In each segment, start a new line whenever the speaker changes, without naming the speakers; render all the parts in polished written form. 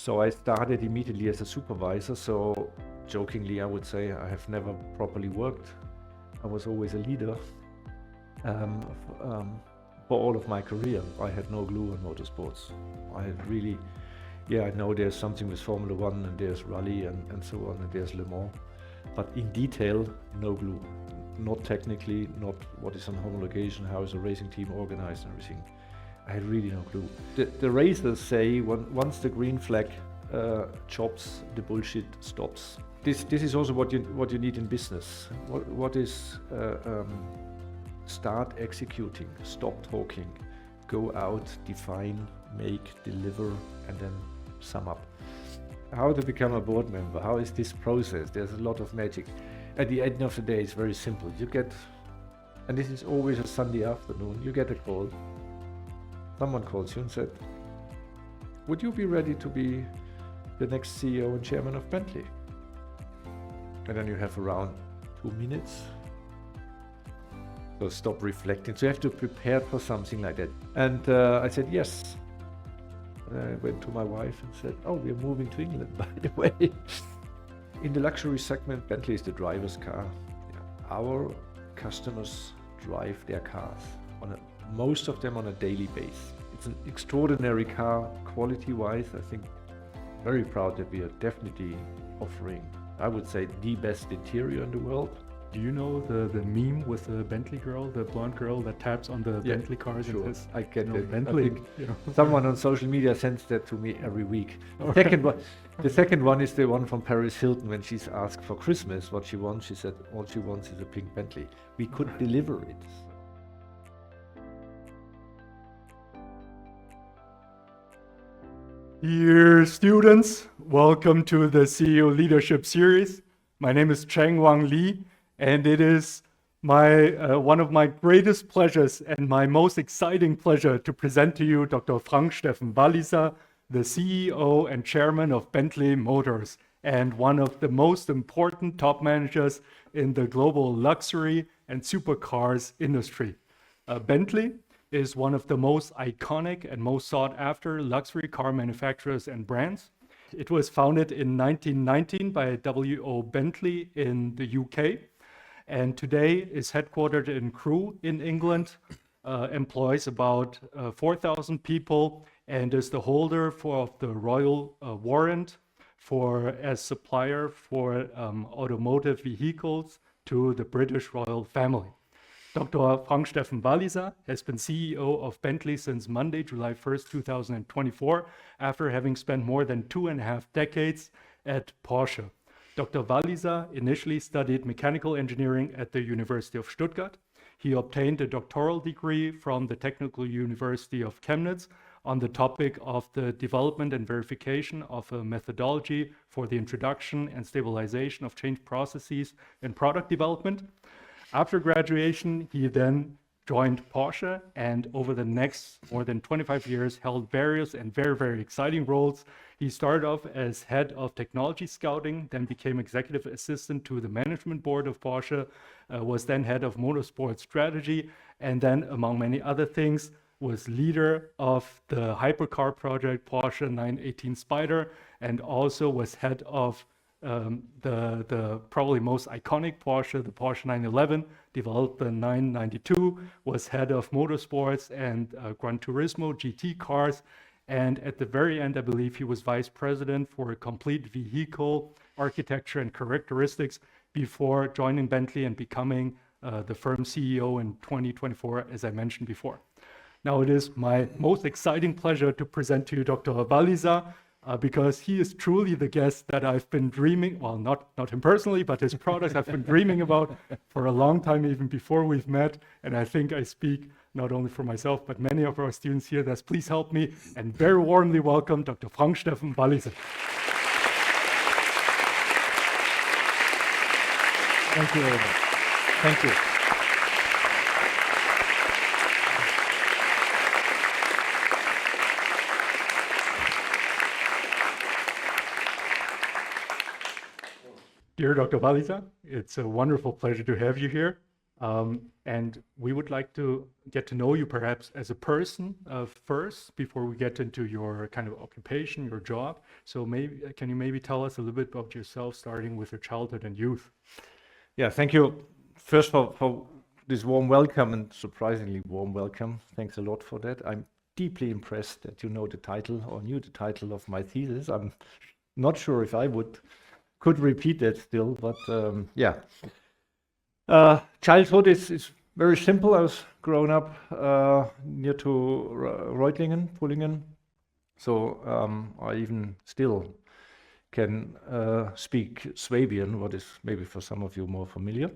So I started immediately as a supervisor. So jokingly, I would say I have never properly worked. I was always a leader. For all of my career, I had no clue on motorsports. I had really, I know there's something with Formula One and there's Rally and so on, and there's Le Mans, but in detail, no clue. Not technically, not what is an homologation, how is a racing team organized and everything. I had really no clue. The racers say once the green flag chops, the bullshit stops. This is also what you need in business. What is start executing, stop talking, go out, define, make, deliver, and then sum up. How to become a board member? How is this process? There's a lot of magic. At the end of the day, it's very simple. You get, and this is always a Sunday afternoon, you get a call. Someone calls you and said, would you be ready to be the next CEO and chairman of Bentley? And then you have around 2 minutes. So stop reflecting. So you have to prepare for something like that. And I said, yes. And I went to my wife and said, oh, we're moving to England, by the way. In the luxury segment, Bentley is the driver's car. Our customers drive their cars, most of them on a daily basis. It's an extraordinary car, quality-wise. I think very proud that we are definitely offering, I would say, the best interior in the world.
Do you know the meme with the Bentley girl, the blonde girl that taps on the Bentley cars?
Sure.
And says,
I get it.
Bentley.
I think someone on social media sends that to me every week. The second one is the one from Paris Hilton. When she's asked for Christmas what she wants, she said all she wants is a pink Bentley. We could deliver it.
Dear students, welcome to the CEO Leadership Series. My name is Cheng Wang Li, and it is one of my greatest pleasures and my most exciting pleasure to present to you Dr. Frank-Steffen Walliser, the CEO and chairman of Bentley Motors, and one of the most important top managers in the global luxury and supercars industry. Bentley is one of the most iconic and most sought after luxury car manufacturers and brands. It was founded in 1919 by W.O. Bentley in the UK, and today is headquartered in Crewe in England, employs about 4,000 people, and is the holder of the Royal Warrant as supplier for automotive vehicles to the British royal family. Dr. Frank-Steffen Walliser has been CEO of Bentley since Monday, July 1st, 2024, after having spent more than 2.5 decades at Porsche. Dr. Walliser initially studied mechanical engineering at the University of Stuttgart. He obtained a doctoral degree from the Technical University of Chemnitz on the topic of the development and verification of a methodology for the introduction and stabilization of change processes in product development. After graduation, he then joined Porsche, and over the next more than 25 years held various and very, very exciting roles. He started off as head of technology scouting, then became executive assistant to the management board of Porsche, was then head of motorsport strategy, and then, among many other things, was leader of the hypercar project Porsche 918 Spyder, and also was head of the probably most iconic Porsche, the Porsche 911, developed the 992, was head of motorsports and Gran Turismo GT cars, and at the very end, I believe he was vice president for complete vehicle architecture and characteristics before joining Bentley and becoming the firm's CEO in 2024, as I mentioned before. Now it is my most exciting pleasure to present to you Dr. Walliser, because he is truly the guest that I've been dreaming, well, not him personally, but his products I've been dreaming about for a long time, even before we've met. And I think I speak not only for myself, but many of our students here. Thus, please help me and very warmly welcome Dr. Frank-Steffen Walliser.
Thank you very much. Thank you.
Dear Dr. Walliser, it's a wonderful pleasure to have you here. And we would like to get to know you perhaps as a person first before we get into your kind of occupation, your job. So maybe can you maybe tell us a little bit about yourself, starting with your childhood and youth?
Yeah, thank you first for this warm welcome and surprisingly warm welcome. Thanks a lot for that. I'm deeply impressed that you know the title or knew the title of my thesis. I'm not sure if I could repeat that still, but yeah. Childhood is very simple. I was grown up near to Reutlingen, Pullingen. So I even still can speak Swabian, what is maybe for some of you more familiar.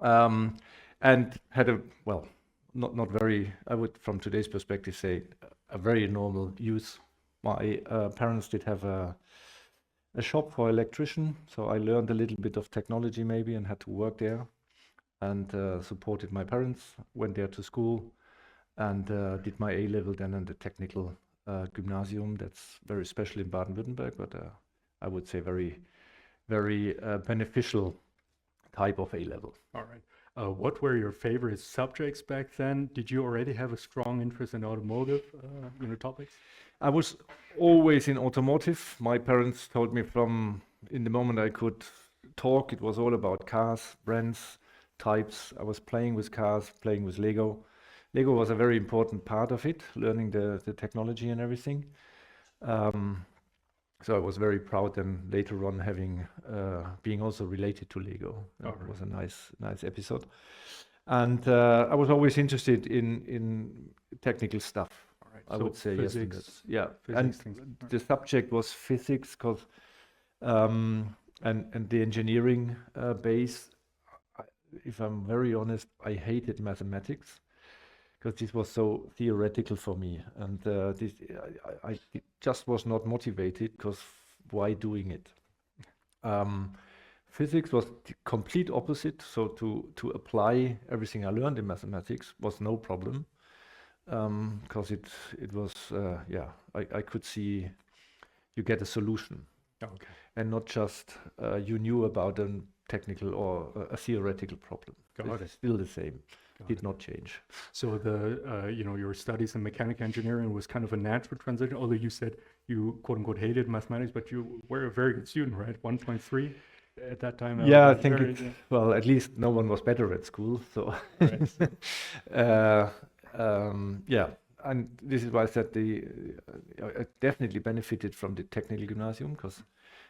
And had a, well, not very, I would from today's perspective say, a very normal youth. My parents did have a shop for electrician, so I learned a little bit of technology maybe and had to work there, and supported my parents, went there to school, and did my A-level then in the technical gymnasium. That's very special in Baden-Württemberg, but I would say very, very beneficial type of A-level.
All right. What were your favorite subjects back then? Did you already have a strong interest in automotive topics?
I was always in automotive. My parents told me from in the moment I could talk, it was all about cars, brands, types. I was playing with cars, playing with Lego. Lego was a very important part of it, learning the technology and everything. So I was very proud then later on having being also related to Lego. That was a nice episode. And I was always interested in technical stuff. I would say
physics,
yes. Yeah,
physics
and the subject was physics, because and the engineering base. If I'm very honest, I hated mathematics because this was so theoretical for me, and I just was not motivated. Because why doing it? Physics was the complete opposite. So to apply everything I learned in mathematics was no problem. Because it was, I could see you get a solution.
Okay.
And not just you knew about a technical or a theoretical problem.
Got it.
Still the same. Did not change.
So your studies in mechanical engineering was kind of a natural transition, although you said you quote unquote hated mathematics, but you were a very good student, right? 1.3 at that time.
Yeah, I think well, at least no one was better at school. So
right.
yeah, and this is why I said I definitely benefited from the technical gymnasium, because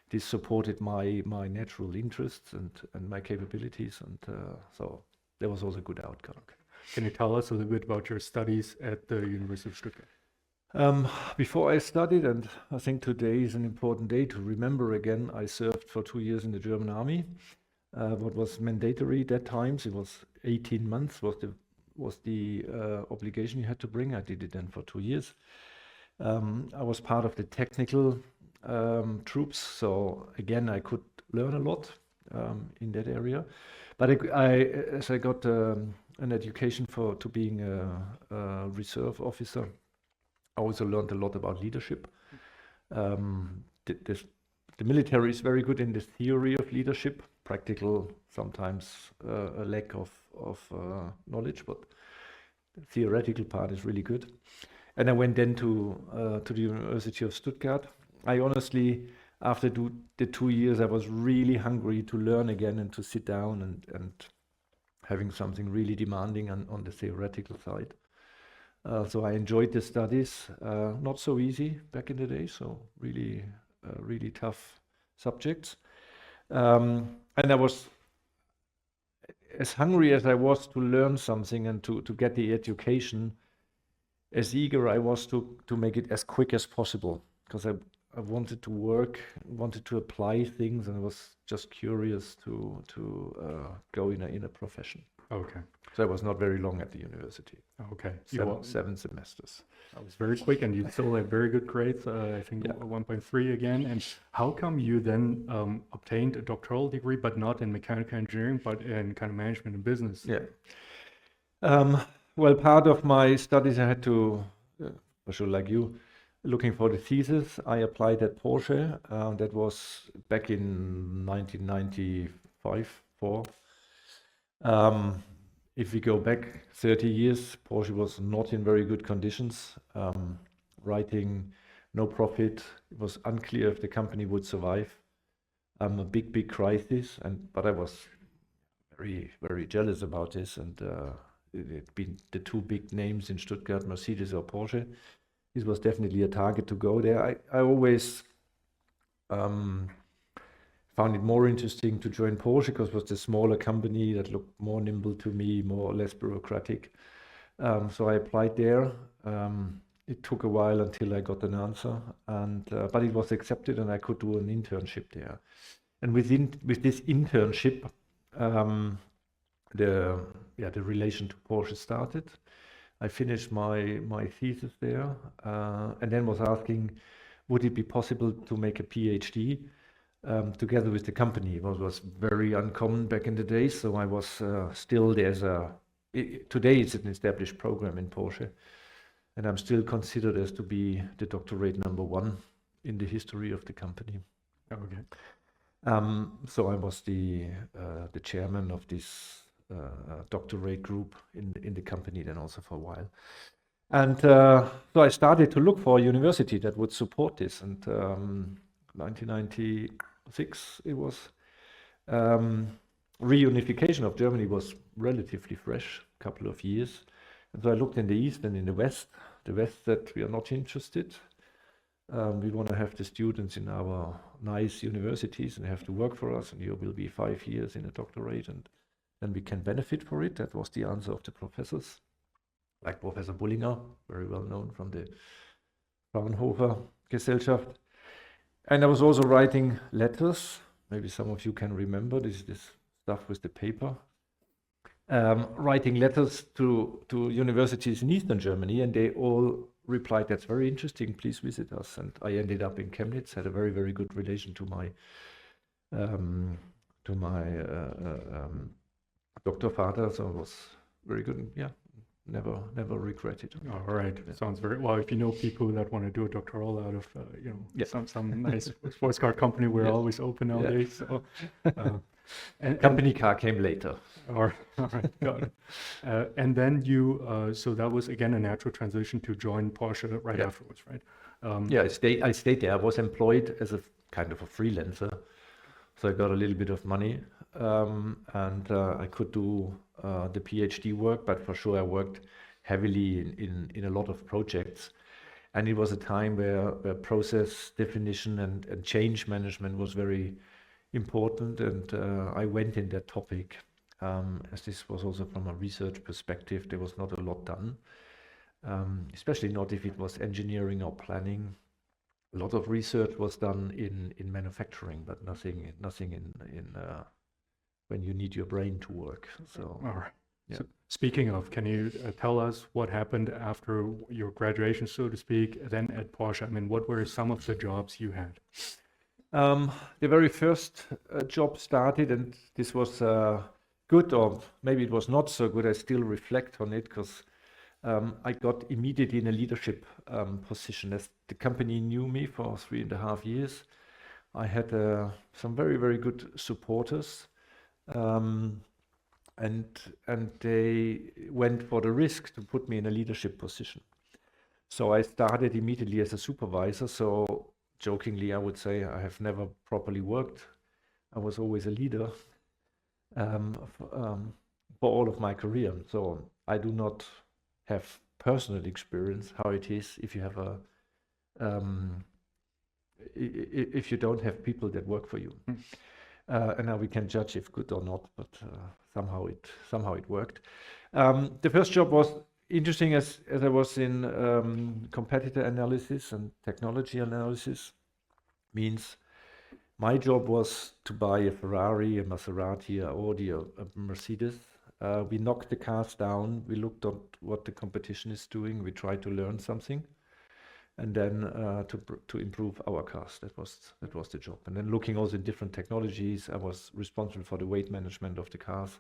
this supported my natural interests and my capabilities, and so there was also a good outcome.
Okay. Can you tell us a little bit about your studies at the University of Stuttgart?
Before I studied, and I think today is an important day to remember again, I served for 2 years in the German army. What was mandatory at that time, it was 18 months was the obligation you had to bring. I did it then for 2 years. I was part of the technical troops, so again I could learn a lot in that area. But as I got an education to being a reserve officer, I also learned a lot about leadership. The military is very good in the theory of leadership, practical sometimes a lack of knowledge, but the theoretical part is really good. And I went then to the University of Stuttgart. I honestly, after the 2 years, I was really hungry to learn again and to sit down and having something really demanding on the theoretical side. So I enjoyed the studies, not so easy back in the day, so really tough subjects. And I was, as hungry as I was to learn something and to get the education, as eager I was to make it as quick as possible, because I wanted to work, wanted to apply things, and I was just curious to go in a profession.
Okay.
So I was not very long at the university.
Okay.
7 semesters.
That was very quick, and you still had very good grades. I think 1.3 again. And how come you then obtained a doctoral degree, but not in mechanical engineering, but in kind of management and business?
Yeah. Well, part of my studies I had to, for sure, like you, looking for the thesis. I applied at Porsche. That was back in 1995, 4. If we go back 30 years, Porsche was not in very good conditions. Writing no profit. It was unclear if the company would survive. A big crisis, but I was very jealous about this, and it'd been the two big names in Stuttgart, Mercedes or Porsche. This was definitely a target to go there. I always found it more interesting to join Porsche because it was the smaller company that looked more nimble to me, more or less bureaucratic. So I applied there. It took a while until I got an answer, but it was accepted, and I could do an internship there. And with this internship, the relation to Porsche started. I finished my thesis there, and then was asking, would it be possible to make a PhD together with the company? It was very uncommon back in the days, so I was still today it's an established program in Porsche, and I'm still considered as to be the doctorate #1 in the history of the company.
Okay.
So I was the chairman of this doctorate group in the company then also for a while. And so I started to look for a university that would support this. And 1996 it was. Reunification of Germany was relatively fresh, a couple of years. And so I looked in the East and in the West. The West said we are not interested. We want to have the students in our nice universities and have to work for us, and you will be 5 years in a doctorate, and then we can benefit for it. That was the answer of the professors, like Professor Mulliner, very well known from the Fraunhofer Gesellschaft. And I was also writing letters. Maybe some of you can remember this stuff with the paper. Writing letters to universities in Eastern Germany, and they all replied, "That's very interesting, please visit us." And I ended up in Chemnitz, had a very good relation to my doctor father, so it was very good. And yeah, never regretted.
All right, sounds very well. If you know people that want to do a doctoral out of some nice sports car company, we're always open nowadays. So,
and company car came later.
All right, got it. And then so that was again a natural transition to join Porsche right afterwards, right?
Yeah, I stayed there. I was employed as a kind of a freelancer, so I got a little bit of money, and I could do the PhD work, but for sure I worked heavily in a lot of projects. And it was a time where process definition and change management was very important, and I went in that topic. As this was also from a research perspective, there was not a lot done, especially not if it was engineering or planning. A lot of research was done in manufacturing, but nothing in when you need your brain to work. So,
all right. Yeah. So speaking of, can you tell us what happened after your graduation, so to speak, then at Porsche? I mean, what were some of the jobs you had?
The very first job started, and this was good, or maybe it was not so good. I still reflect on it because I got immediately in a leadership position. As the company knew me for 3.5 years, I had some very good supporters, and they went for the risk to put me in a leadership position. So I started immediately as a supervisor. So jokingly, I would say I have never properly worked. I was always a leader for all of my career. So I do not have personal experience how it is if you have if you don't have people that work for you. And now we can judge if good or not, but somehow it worked. The first job was interesting as I was in competitor analysis and technology analysis. Means my job was to buy a Ferrari, a Maserati, a Audi, a Mercedes. We knocked the cars down. We looked at what the competition is doing. We tried to learn something, and then to improve our cars. That was the job. And then looking also in different technologies. I was responsible for the weight management of the cars.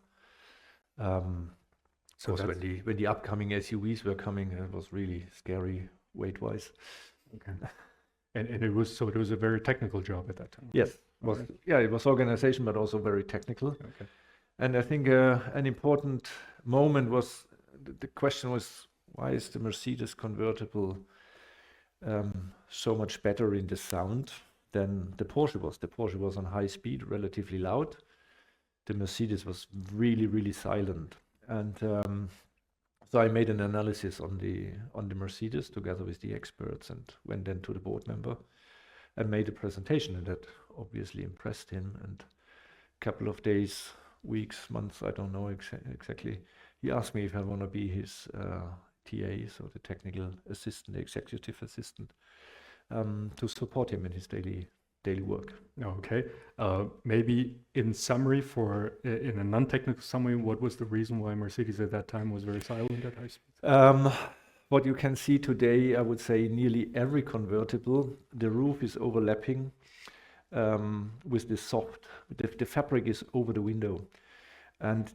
So when the upcoming SUVs were coming, it was really scary weight-wise.
Okay. And it was a very technical job at that time.
Yes. It was organization, but also very technical.
Okay.
And I think an important moment was, the question was, why is the Mercedes convertible so much better in the sound than the Porsche was? The Porsche was on high speed, relatively loud. The Mercedes was really, really silent. And so I made an analysis on the Mercedes together with the experts, and went then to the board member and made a presentation, and that obviously impressed him. And a couple of days, weeks, months, I don't know exactly, he asked me if I want to be his TA, so the technical assistant, the executive assistant, to support him in his daily work.
Okay. Maybe in summary, in a non-technical summary, what was the reason why Mercedes at that time was very silent at high speed?
What you can see today, I would say nearly every convertible, the roof is overlapping with the fabric is over the window. And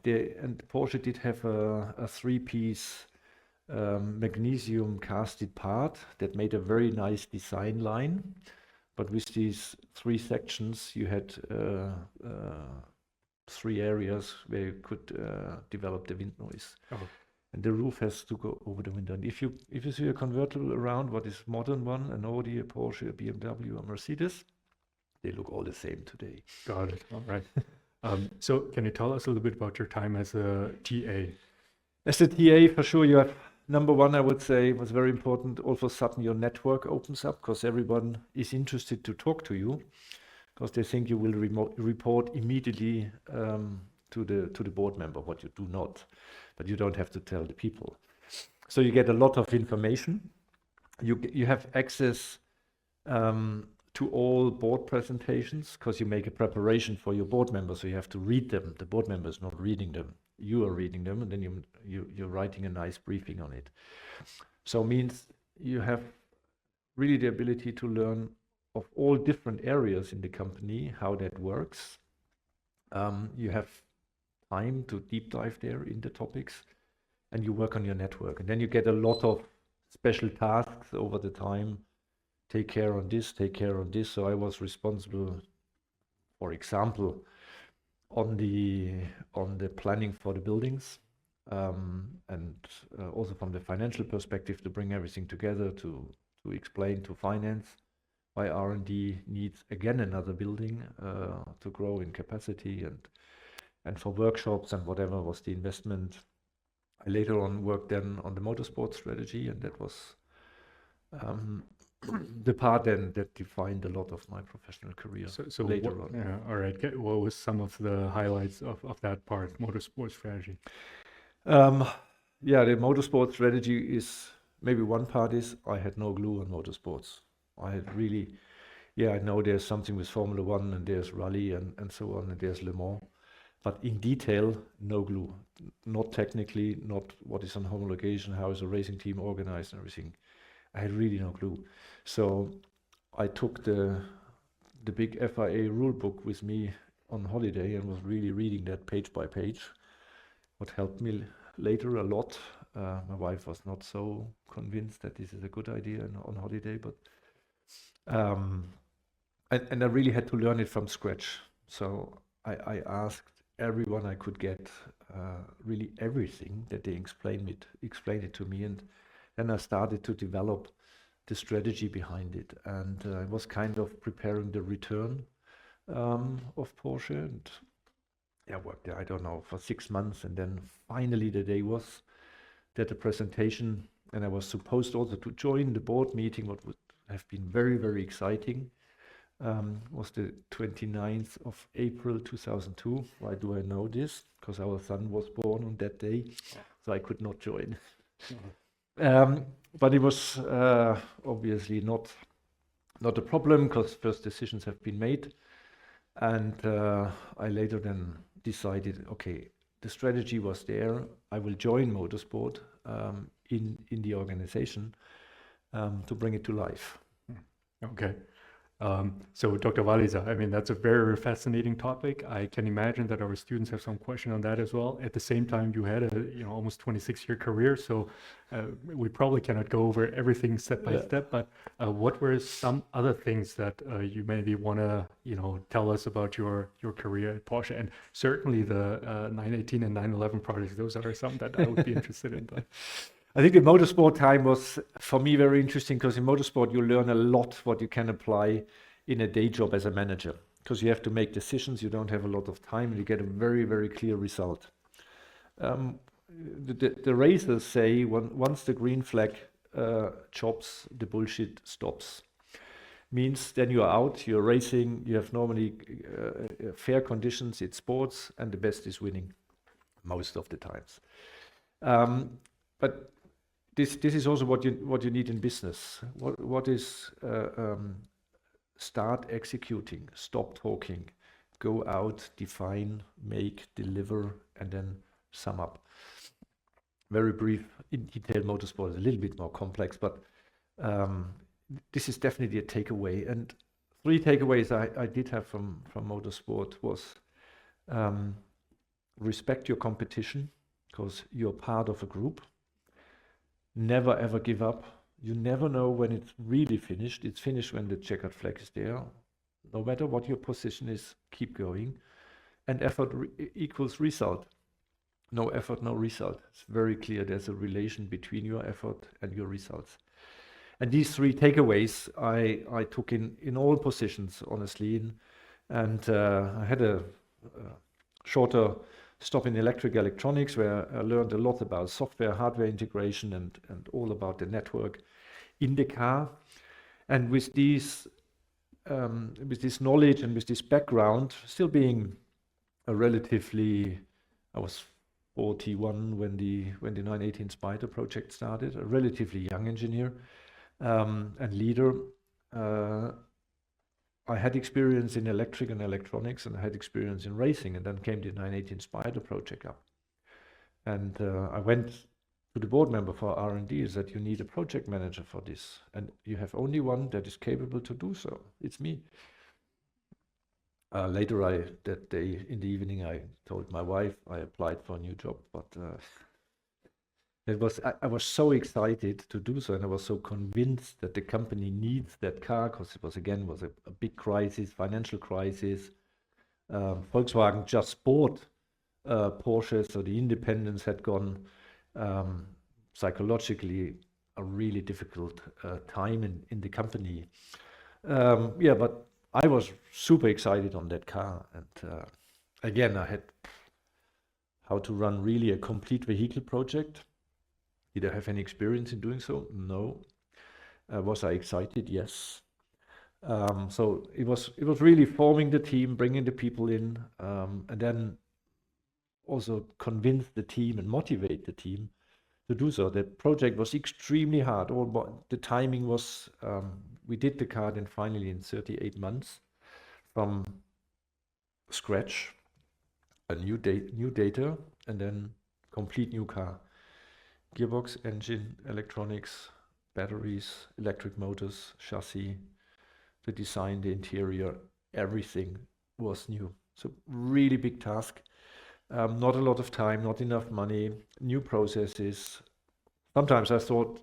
Porsche did have a three-piece magnesium casted part that made a very nice design line. But with these three sections, you had three areas where you could develop the wind noise.
Oh.
And the roof has to go over the window. And if you see a convertible around, what is modern one, an Audi, a Porsche, a BMW, a Mercedes, they look all the same today.
Got it. All right. So can you tell us a little bit about your time as a TA?
As a TA, for sure, you have, number one, I would say, was very important. All of a sudden, your network opens up because everyone is interested to talk to you, because they think you will report immediately to the board member, what you do not, but you don't have to tell the people. So you get a lot of information. You have access to all board presentations, because you make a preparation for your board member, so you have to read them. The board member is not reading them. You are reading them, and then you're writing a nice briefing on it. So means you have really the ability to learn of all different areas in the company, how that works. You have time to deep dive there in the topics, and you work on your network. And then you get a lot of special tasks over the time. Take care on this, take care on this. So I was responsible, for example, on the planning for the buildings, and also from the financial perspective, to bring everything together, to explain to finance why R&D needs again another building to grow in capacity, and for workshops and whatever was the investment. I later on worked then on the motorsport strategy, and that was the part then that defined a lot of my professional career.
So
later on.
Yeah, all right. What was some of the highlights of that part, motorsport strategy?
Yeah, the motorsport strategy is, maybe one part is, I had no clue on motorsports. I had really, I know there's something with Formula One, and there's rally and so on, and there's Le Mans, but in detail, no clue. Not technically, not what is on homologation, how is a racing team organized and everything. I had really no clue. So I took the big FIA rule book with me on holiday and was really reading that page by page. What helped me later a lot. My wife was not so convinced that this is a good idea on holiday, but and I really had to learn it from scratch. So I asked everyone I could get really everything that they explained it to me, and then I started to develop the strategy behind it, and I was kind of preparing the return of Porsche, and I worked there, I don't know, for 6 months, and then finally the day was that the presentation, and I was supposed also to join the board meeting, what would have been very, very exciting, was the 29th of April 2002. Why do I know this? Because our son was born on that day, so I could not join. But it was obviously not a problem, because first decisions have been made, and I later then decided, okay, the strategy was there. I will join motorsport in the organization to bring it to life.
Okay. So Dr. Walliser, I mean, that's a very fascinating topic. I can imagine that our students have some question on that as well. At the same time, you had a almost 26-year career, so we probably cannot go over everything step by step. But what were some other things that you maybe want to tell us about your career at Porsche? And certainly the 918 and 911 projects; those are some that I would be interested in. But.
I think the motorsport time was, for me, very interesting because in motorsport you learn a lot what you can apply in a day job as a manager, because you have to make decisions, you don't have a lot of time, and you get a very, very clear result. The racers say once the green flag chops, the bullshit stops. Means then you're out, you're racing, you have normally fair conditions, it's sports, and the best is winning most of the times. But this is also what you need in business. What is start executing, stop talking, go out, define, make, deliver, and then sum up. Very brief. In detail, motorsport is a little bit more complex, but this is definitely a takeaway. And 3 takeaways I did have from motorsport was respect your competition, because you're part of a group. Never ever give up. You never know when it's really finished. It's finished when the checkered flag is there. No matter what your position is, keep going. And effort equals result. No effort, no result. It's very clear there's a relation between your effort and your results. And these 3 takeaways I took in all positions, honestly. And I had a shorter stop in electronics, where I learned a lot about software, hardware integration, and all about the network in the car. And with this knowledge and with this background, still being a relatively, I was 41 when the 918 Spyder project started, a relatively young engineer and leader. I had experience in electric and electronics, and I had experience in racing, and then came the 918 Spyder project up. And I went to the board member for R&D, is that you need a project manager for this, and you have only one that is capable to do so. It's me. Later, that day in the evening, I told my wife I applied for a new job, but I was so excited to do so, and I was so convinced that the company needs that car, because it was a big crisis, financial crisis. Volkswagen just bought Porsche, so the independence had gone. Psychologically, a really difficult time in the company. But I was super excited on that car, and again, I had how to run really a complete vehicle project. Did I have any experience in doing so? No. Was I excited? Yes. So it was really forming the team, bringing the people in, and then also convince the team and motivate the team to do so. The project was extremely hard. The timing was, we did the car then finally in 38 months from scratch, a new data, and then complete new car. Gearbox, engine, electronics, batteries, electric motors, chassis, the design, the interior, everything was new. So really big task. Not a lot of time, not enough money, new processes. Sometimes I thought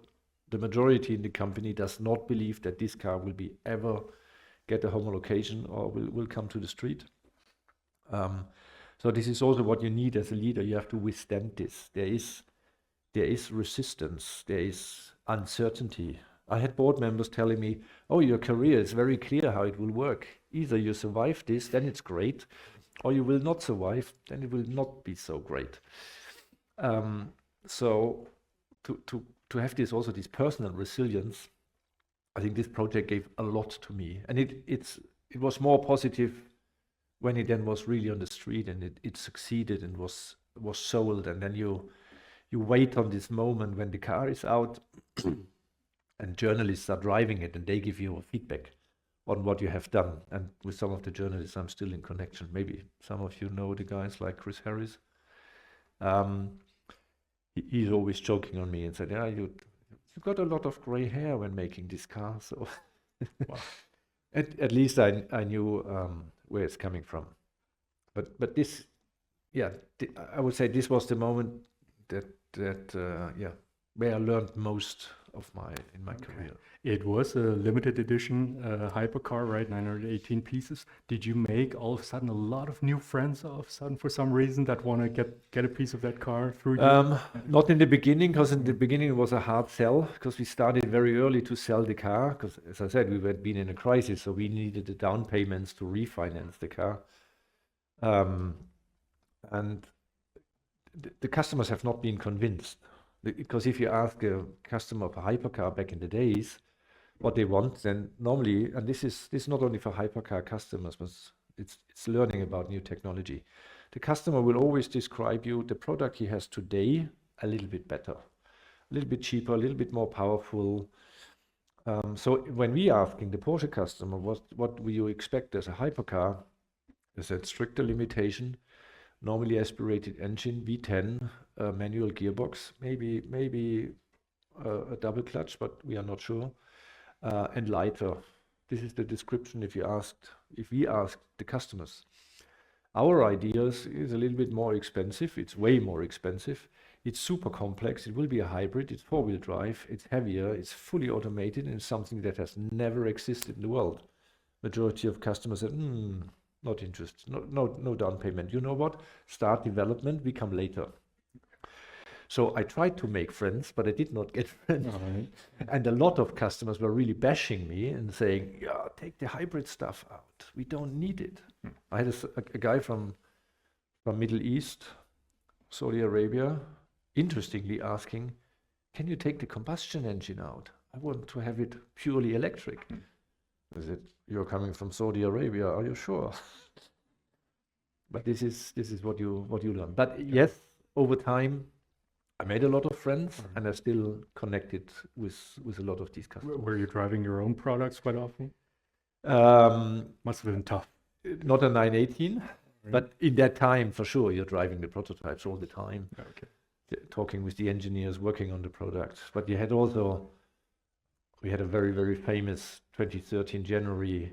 the majority in the company does not believe that this car will be ever get a homologation or will come to the street. So this is also what you need as a leader. You have to withstand this. There is resistance, there is uncertainty. I had board members telling me, oh, your career is very clear how it will work. Either you survive this, then it's great, or you will not survive, then it will not be so great. So to have this personal resilience, I think this project gave a lot to me. And it was more positive when it then was really on the street and it succeeded and was sold, and then you wait on this moment when the car is out and journalists are driving it and they give you a feedback on what you have done. And with some of the journalists, I'm still in connection. Maybe some of you know the guys like Chris Harris. He's always joking on me and said, yeah, you got a lot of gray hair when making this car. So, wow. At least I knew where it's coming from. But this, yeah, I would say this was the moment that where I learned most of in my career.
It was a limited edition hypercar, right? 918 pieces. Did you make all of a sudden a lot of new friends all of a sudden for some reason that want to get a piece of that car through you?
Not in the beginning, because in the beginning it was a hard sell, because we started very early to sell the car, because as I said, we had been in a crisis, so we needed the down payments to refinance the car. And the customers have not been convinced, because if you ask a customer of a hypercar back in the days what they want, then normally, and this is not only for hypercar customers, but it's learning about new technology. The customer will always describe you the product he has today a little bit better, a little bit cheaper, a little bit more powerful. So when we asking the Porsche customer what will you expect as a hypercar, they said stricter limitation, normally aspirated engine, V10, manual gearbox, maybe a double clutch, but we are not sure, and lighter. This is the description if we asked the customers. Our ideas is a little bit more expensive. It's way more expensive. It's super complex. It will be a hybrid. It's four-wheel drive. It's heavier. It's fully automated, and it's something that has never existed in the world. Majority of customers said, not interested. No down payment. You know what? Start development. We come later. So I tried to make friends, but I did not get friends.
Right.
And a lot of customers were really bashing me and saying, yeah, take the hybrid stuff out. We don't need it. I had a guy from Middle East, Saudi Arabia, interestingly asking, can you take the combustion engine out? I want to have it purely electric. I said, you're coming from Saudi Arabia, are you sure? But this is what you learn. But yes, over time, I made a lot of friends, and I'm still connected with a lot of these customers.
Were you driving your own products quite often? Must have been tough.
Not a 918,
Right.
but in that time, for sure, you're driving the prototypes all the time,
Okay.
talking with the engineers, working on the products. But we had a very, very famous 2013 January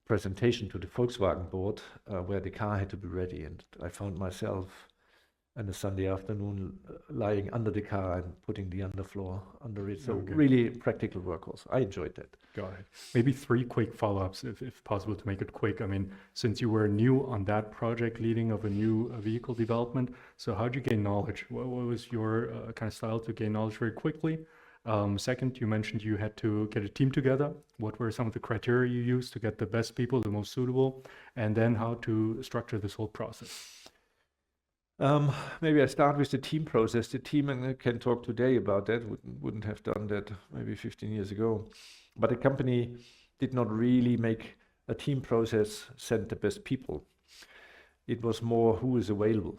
presentation to the Volkswagen board, where the car had to be ready, and I found myself on a Sunday afternoon lying under the car and putting the underfloor under it. So
Okay.
really practical work also. I enjoyed that.
Got it. Maybe 3 quick follow-ups, if possible, to make it quick. I mean, since you were new on that project leading of a new vehicle development, so how did you gain knowledge? What was your kind of style to gain knowledge very quickly? Second, you mentioned you had to get a team together. What were some of the criteria you used to get the best people, the most suitable? And then how to structure this whole process?
Maybe I start with the team process. The team, and I can talk today about that, wouldn't have done that maybe 15 years ago. But the company did not really make a team process, send the best people. It was more who is available.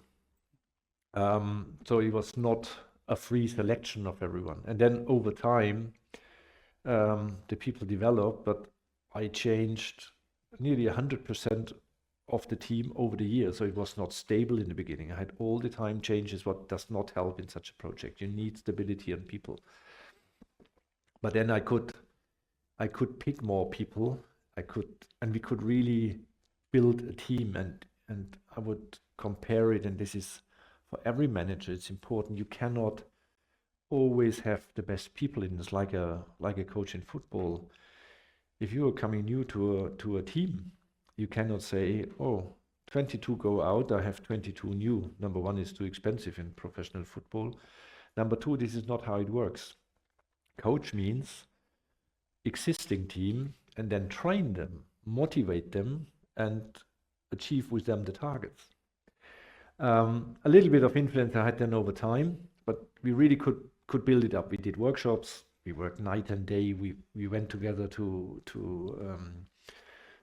So it was not a free selection of everyone. And then over time, the people developed, but I changed nearly 100% of the team over the years. So it was not stable in the beginning. I had all the time changes, what does not help in such a project. You need stability on people. But then I could pick more people. And we could really build a team, and I would compare it, and this is for every manager, it's important. You cannot always have the best people in this, like a coach in football. If you are coming new to a team, you cannot say, oh, 22 go out, I have 22 new. Number one, is too expensive in professional football. Number two, this is not how it works. Coach means existing team, and then train them, motivate them, and achieve with them the targets. A little bit of influence I had then over time, but we really could build it up. We did workshops, we worked night and day, we went together to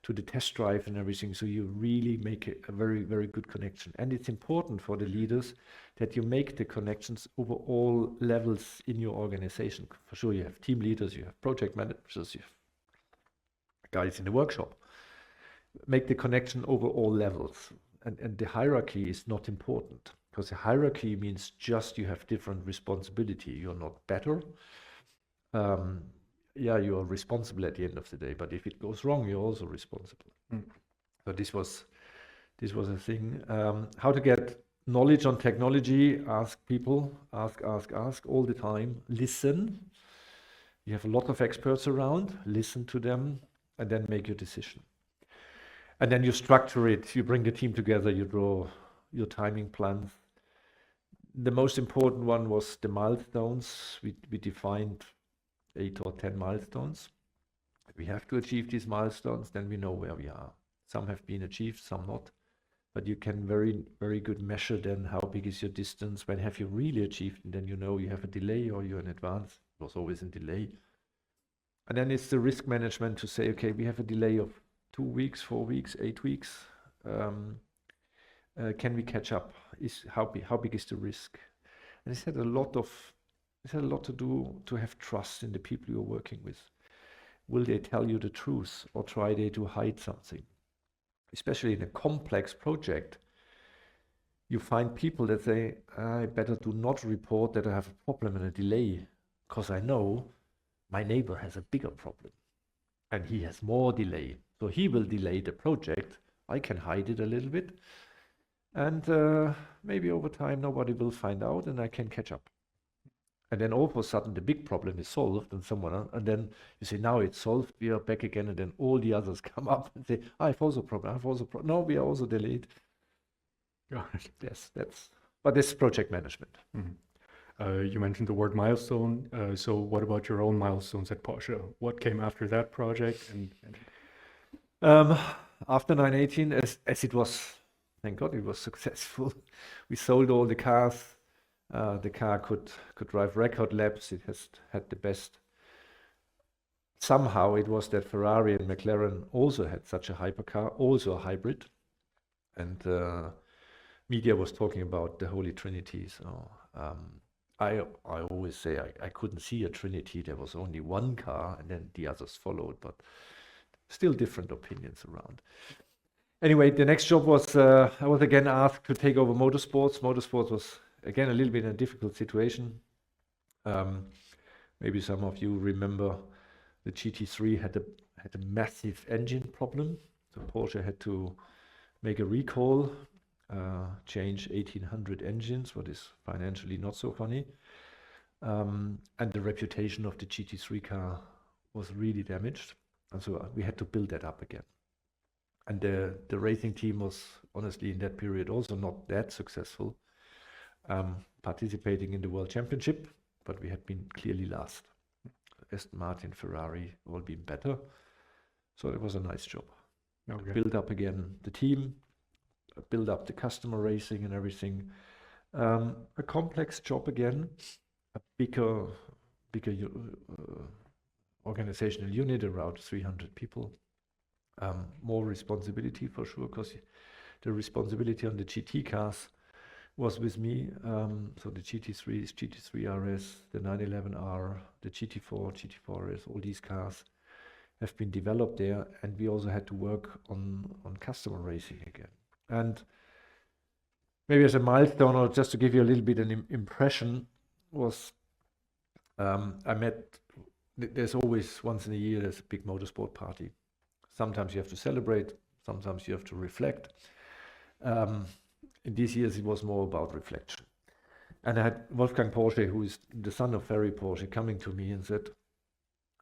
the test drive and everything. So you really make a very, very good connection. And it's important for the leaders that you make the connections over all levels in your organization. For sure, you have team leaders, you have project managers, you have guys in the workshop. Make the connection over all levels. And the hierarchy is not important, because the hierarchy means just you have different responsibility. You're not better. yeah, you are responsible at the end of the day, but if it goes wrong, you're also responsible.
Mm.
So this was a thing. How to get knowledge on technology? Ask people, ask all the time. Listen. You have a lot of experts around. Listen to them, and then make your decision. And then you structure it. You bring the team together. You draw your timing plans. The most important one was the milestones. We defined 8 or 10 milestones. We have to achieve these milestones, then we know where we are. Some have been achieved, some not. But you can very, very good measure then how big is your distance, when have you really achieved, and then you know you have a delay or you're in advance. It was always a delay. And then it's the risk management to say, okay, we have a delay of 2 weeks, 4 weeks, 8 weeks. Can we catch up? How big is the risk? And it had a lot to do to have trust in the people you're working with. Will they tell you the truth or try they to hide something? Especially in a complex project, you find people that say, I better do not report that I have a problem and a delay, because I know my neighbor has a bigger problem and he has more delay. So he will delay the project. I can hide it a little bit. And maybe over time, nobody will find out and I can catch up. And then all of a sudden, the big problem is solved and and then you say, now it's solved, we are back again. And then all the others come up and say, I have also a problem, No, we are also delayed.
Got it.
Yes, but this is project management.
Mm-hmm. You mentioned the word milestone. So what about your own milestones at Porsche? What came after that project?
After 918, as it was, thank God it was successful. We sold all the cars. The car could drive record laps. It has had the best. Somehow it was that Ferrari and McLaren also had such a hypercar, also a hybrid. And media was talking about the Holy Trinity. So I always say I couldn't see a Trinity. There was only one car and then the others followed, but still different opinions around. Anyway, the next job was, I was again asked to take over motorsports. Motorsports was again a little bit in a difficult situation. Maybe some of you remember the GT3 had a massive engine problem. So Porsche had to make a recall, change 1,800 engines, what is financially not so funny. And the reputation of the GT3 car was really damaged. And so we had to build that up again. And the racing team was honestly in that period also not that successful, participating in the World Championship, but we had been clearly last. Aston Martin, Ferrari, all been better. So it was a nice job.
Okay.
Build up again the team, build up the customer racing and everything. A complex job again, a bigger organizational unit, around 300 people. More responsibility for sure, because the responsibility on the GT cars was with me. So the GT3s, GT3 RS, the 911R, the GT4, GT4 RS, all these cars have been developed there, and we also had to work on customer racing again. And maybe as a milestone, or just to give you a little bit an impression, was there's always once in a year there's a big motorsport party. Sometimes you have to celebrate, sometimes you have to reflect. In these years it was more about reflection. And I had Wolfgang Porsche, who is the son of Ferry Porsche, coming to me and said,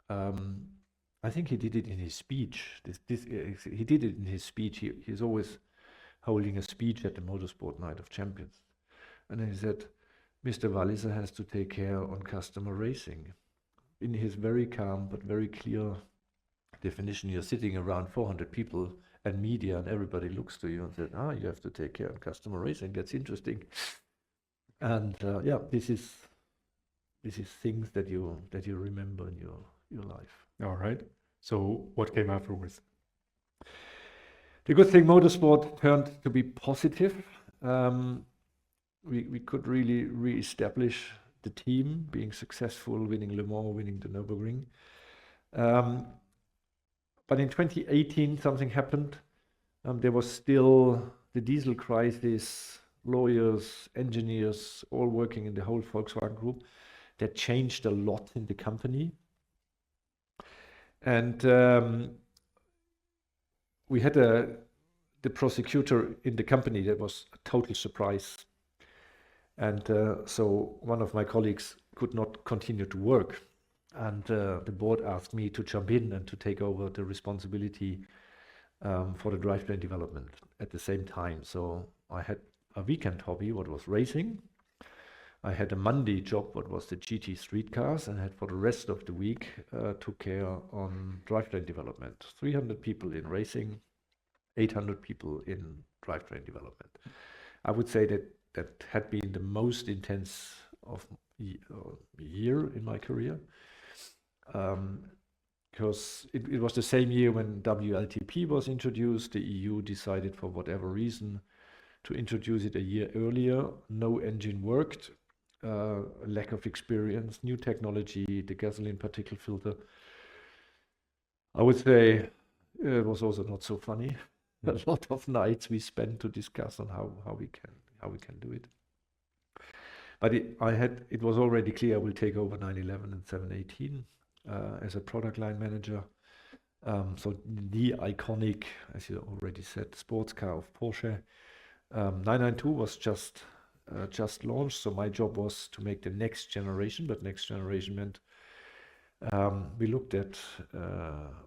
I think he did it in his speech. He did it in his speech. He's always holding a speech at the Motorsport Night of Champions. And he said, Mr. Walliser has to take care on customer racing. In his very calm but very clear definition, you're sitting around 400 people and media, and everybody looks to you and said, you have to take care on customer racing. That's interesting. And this is things that you remember in your life.
All right. So what came afterwards?
The good thing, motorsport turned to be positive. We could really re-establish the team, being successful, winning Le Mans, winning the Nürburgring. But in 2018, something happened. There was still the diesel crisis, lawyers, engineers, all working in the whole Volkswagen group. That changed a lot in the company. And we had the prosecutor in the company that was a total surprise. And so one of my colleagues could not continue to work. And the board asked me to jump in and to take over the responsibility for the drivetrain development at the same time. So I had a weekend hobby, what was racing. I had a Monday job, what was the GT street cars, and had for the rest of the week took care on drivetrain development. 300 people in racing, 800 people in drivetrain development. I would say that that had been the most intense of year in my career, because it was the same year when WLTP was introduced. The EU decided for whatever reason to introduce it a year earlier. No engine worked, lack of experience, new technology, the gasoline particle filter. I would say it was also not so funny. A lot of nights we spent to discuss on how we can do it. But it was already clear I will take over 911 and 718 as a product line manager. So the iconic, as you already said, sports car of Porsche. 992 was just launched, so my job was to make the next generation. But next generation meant we looked at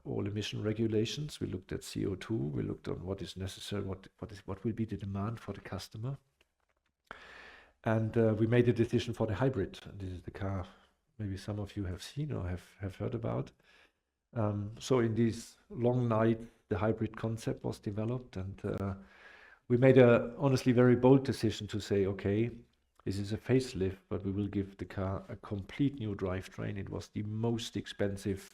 all emission regulations. We looked at CO2. We looked on what is necessary, what will be the demand for the customer, and we made a decision for the hybrid. And this is the car maybe some of you have seen or have heard about. So in this long night, the hybrid concept was developed, and we made a honestly very bold decision to say, okay, this is a facelift, but we will give the car a complete new drivetrain. It was the most expensive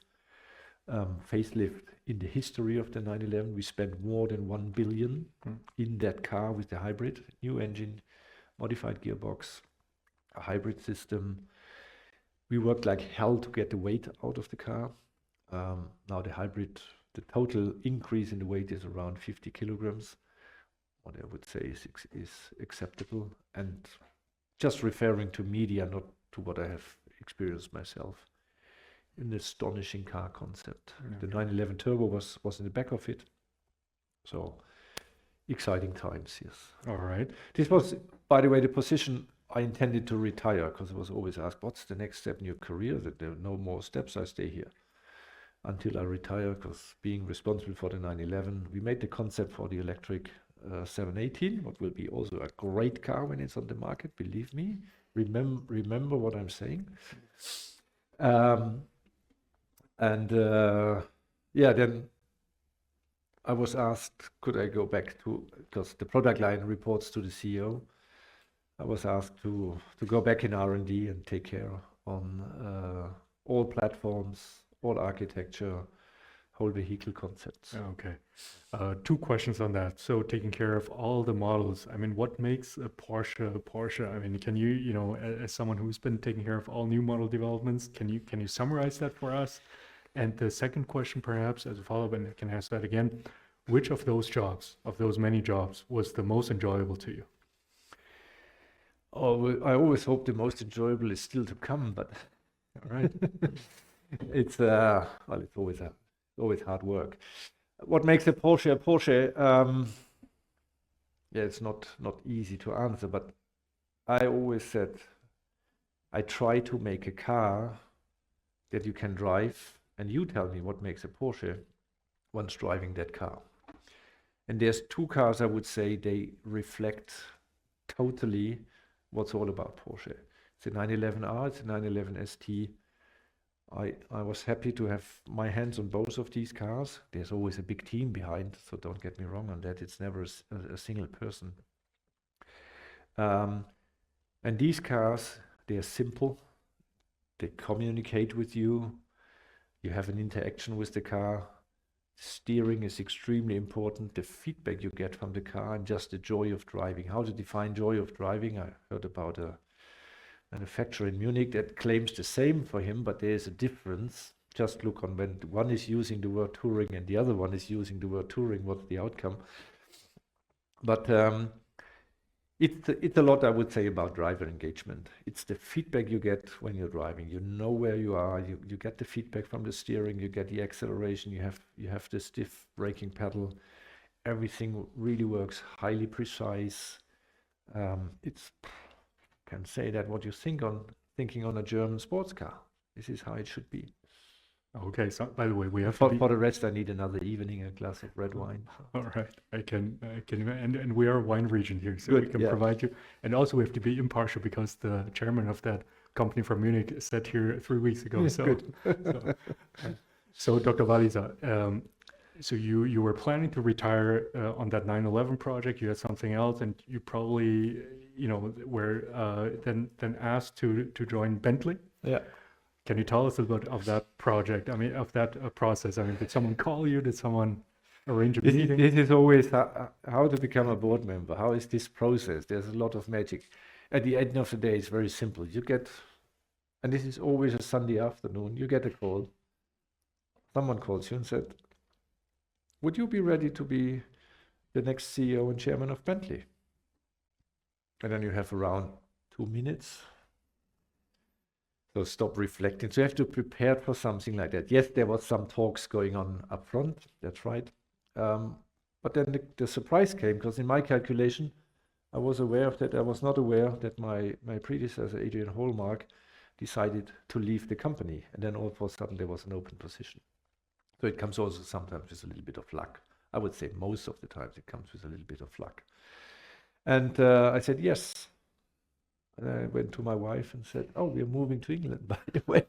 facelift in the history of the 911. We spent more than 1 billion in that car with the hybrid, new engine, modified gearbox, a hybrid system. We worked like hell to get the weight out of the car. Now the hybrid, the total increase in the weight is around 50 kilograms. What I would say is acceptable, and just referring to media, not to what I have experienced myself. An astonishing car concept. Okay. The 911 Turbo was in the back of it. So exciting times, yes.
All right.
This was, by the way, the position I intended to retire, because I was always asked, what's the next step in your career? That there are no more steps, I stay here until I retire, because being responsible for the 911, we made the concept for the electric 718, what will be also a great car when it's on the market, believe me. Remember what I'm saying. Yeah, then I was asked, could I go back to, because the product line reports to the CEO, I was asked to go back in R&D and take care on all platforms, all architecture, whole vehicle concepts.
Okay. 2 questions on that. So taking care of all the models, I mean, what makes a Porsche? I mean, can you know, as someone who's been taking care of all new model developments, can you summarize that for us? And the second question, perhaps as a follow-up, and I can ask that again, which of those jobs, of those many jobs, was the most enjoyable to you?
Oh, I always hope the most enjoyable is still to come, but all right. It's well, it's always hard work. What makes a Porsche a Porsche? Yeah, it's not easy to answer, but I always said I try to make a car that you can drive, and you tell me what makes a Porsche once driving that car. And there's 2 cars I would say they reflect totally what's all about Porsche. It's a 911R, it's a 911 ST. I was happy to have my hands on both of these cars. There's always a big team behind, so don't get me wrong on that. It's never a single person. And these cars, they are simple. They communicate with you. You have an interaction with the car. Steering is extremely important. The feedback you get from the car and just the joy of driving. How to define joy of driving? I heard about a manufacturer in Munich that claims the same for him, but there is a difference. Just look on when one is using the word touring and the other one is using the word touring, what's the outcome? But It's a lot, I would say, about driver engagement. It's the feedback you get when you're driving. You know where you are. You get the feedback from the steering. You get the acceleration. You have the stiff braking pedal. Everything really works highly precise. It's can say that what you thinking on a German sports car. This is how it should be.
Okay, so by the way, we have
For the rest, I need another evening, a glass of red wine.
All right, I can, and we are a wine region here, so
Good,
we can
yeah.
provide you. And also, we have to be impartial because the chairman of that company from Munich sat here 3 weeks ago.
Yeah,
so,
good.
so Dr. Walliser, so you were planning to retire on that 9/11 project. You had something else, and you probably, were then asked to join Bentley.
Yeah.
Can you tell us a bit of that project? I mean, of that process. I mean, did someone call you? Did someone arrange a meeting?
This is always how to become a board member. How is this process? There's a lot of magic. At the end of the day, it's very simple. You get, and this is always a Sunday afternoon, you get a call. Someone calls you and said, would you be ready to be the next CEO and chairman of Bentley? And then you have around 2 minutes. So stop reflecting. So you have to prepare for something like that. Yes, there was some talks going on up front. That's right. But then the surprise came, because in my calculation, I was aware of that. I was not aware that my predecessor, Adrian Hallmark, decided to leave the company. And then all of a sudden there was an open position. So it comes also sometimes with a little bit of luck. I would say most of the times it comes with a little bit of luck. And I said, yes. And I went to my wife and said, oh, we're moving to England, by the way.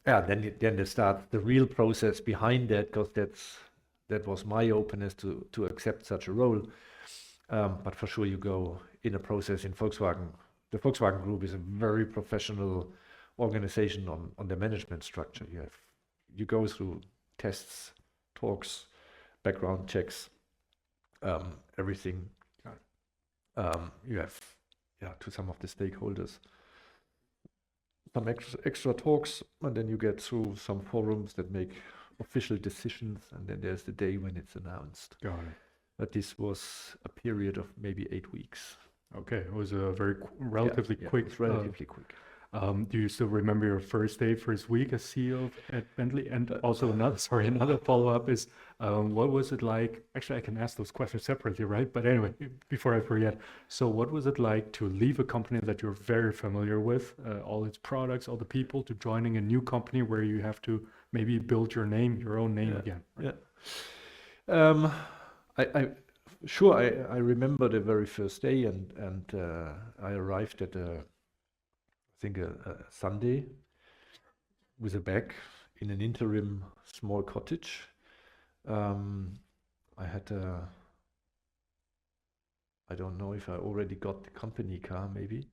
Then they start the real process behind that, because that was my openness to accept such a role. But for sure you go in a process in Volkswagen. The Volkswagen Group is a very professional organization on the management structure. You go through tests, talks, background checks, everything. You have, to some of the stakeholders, some extra talks, and then you get through some forums that make official decisions, and then there's the day when it's announced.
Got it.
But this was a period of maybe 8 weeks.
Okay, it was a very relatively quick.
It's relatively quick.
Do you still remember your first week as CEO at Bentley? And also another follow-up is, what was it like? Actually, I can ask those questions separately, right? But anyway, before I forget, so what was it like to leave a company that you're very familiar with, all its products, all the people, to joining a new company where you have to maybe build your own name again? Right?
Yeah. I remember the very first day, and I arrived at a Sunday with a bag in an interim small cottage. I had I don't know if I already got the company car, maybe.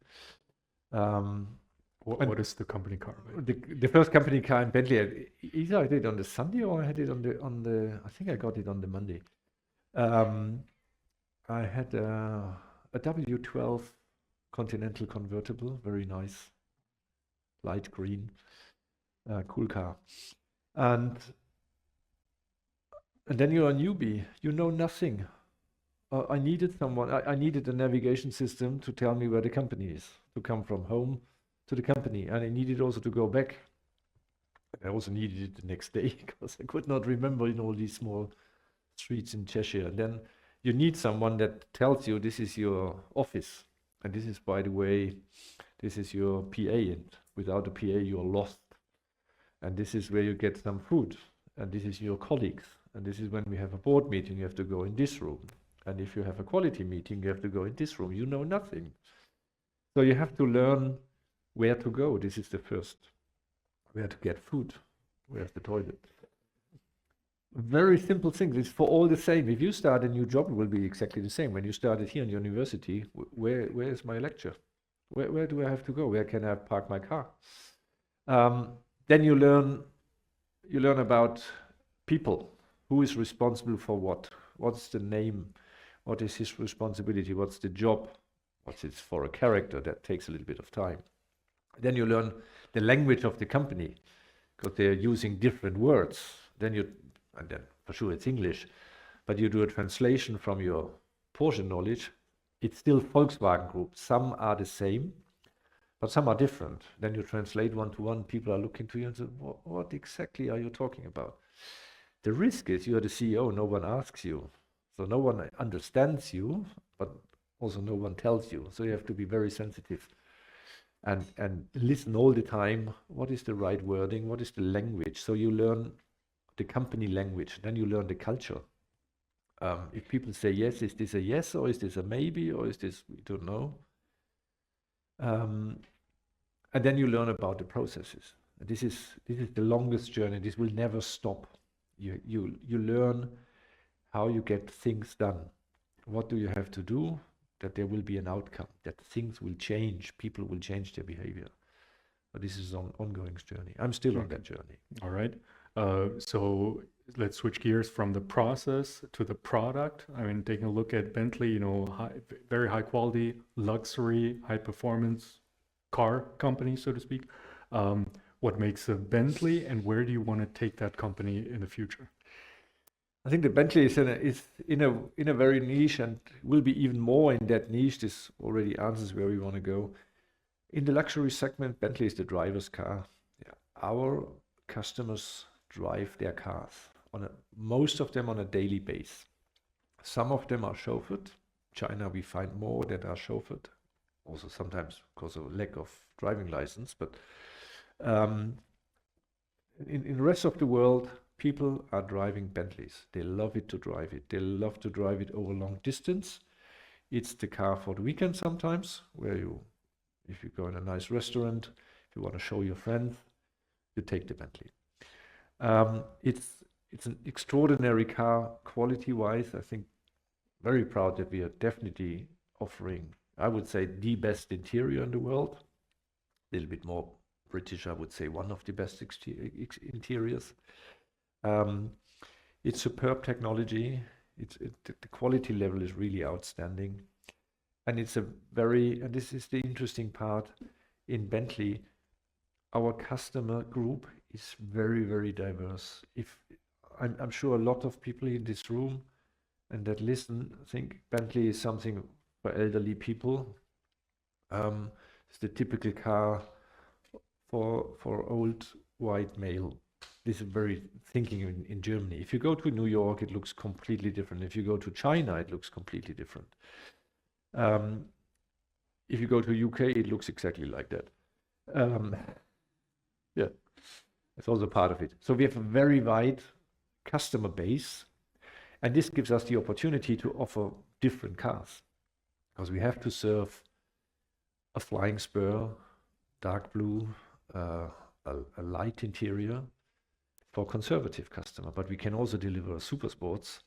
What is the company car?
The first company car in Bentley, either I did it on the Sunday or I had it on the I think I got it on the Monday. I had a W12 Continental convertible, very nice, light green, cool car. And then you're a newbie, you know nothing. I needed someone, I needed a navigation system to tell me where the company is, to come from home to the company. And I needed also to go back. I also needed it the next day because I could not remember all these small streets in Cheshire. And then you need someone that tells you this is your office. And this is, by the way, this is your PA. And without a PA, you're lost. And this is where you get some food. And this is your colleagues. And this is when we have a board meeting, you have to go in this room. And if you have a quality meeting, you have to go in this room. You know nothing. So you have to learn where to go. This is the first. Where to get food. Where's the toilet? Very simple things. It's for all the same. If you start a new job, it will be exactly the same. When you started here in university, where is my lecture? Where do I have to go? Where can I park my car? Then you learn about people. Who is responsible for what? What's the name? What is his responsibility? What's the job? What's it for a character? That takes a little bit of time. Then you learn the language of the company, because they're using different words. And then for sure it's English, but you do a translation from your Porsche knowledge it's still Volkswagen Group. Some are the same, but some are different. Then you translate one to one, people are looking to you and say, what exactly are you talking about? The risk is you are the CEO, no one asks you. So no one understands you, but also no one tells you. So you have to be very sensitive and listen all the time. What is the right wording? What is the language? So you learn the company language, then you learn the culture. If people say yes, is this a yes or is this a maybe or is this, we don't know. And then you learn about the processes. This is the longest journey. This will never stop. You learn how you get things done. What do you have to do that there will be an outcome, that things will change, people will change their behavior. But this is an ongoing journey. I'm still on that journey.
All right. So let's switch gears from the process to the product. I mean, taking a look at Bentley, you know, very high quality, luxury, high performance car company, so to speak. What makes a Bentley, and where do you want to take that company in the future?
I think the Bentley is in a very niche and will be even more in that niche. This already answers where we want to go. In the luxury segment, Bentley is the driver's car. Yeah. Our customers drive their cars most of them on a daily basis. Some of them are chauffeured. China, we find more that are chauffeured. Also sometimes because of lack of driving license, but in the rest of the world, people are driving Bentleys. They love it to drive it. They love to drive it over long distance. It's the car for the weekend sometimes, where if you go in a nice restaurant, if you want to show your friends, you take the Bentley. It's an extraordinary car quality-wise. I think very proud that we are definitely offering, I would say, the best interior in the world. A little bit more British, I would say, one of the best interiors. It's superb technology. The quality level is really outstanding. And it's and this is the interesting part in Bentley, our customer group is very, very diverse. I'm sure a lot of people in this room and that listen think Bentley is something for elderly people. It's the typical car for old white male. This is very thinking in Germany. If you go to New York, it looks completely different. If you go to China, it looks completely different. If you go to UK, it looks exactly like that. Yeah, it's also part of it. So we have a very wide customer base, and this gives us the opportunity to offer different cars, because we have to serve a flying spur, dark blue, a light interior for conservative customer, but we can also deliver a super sports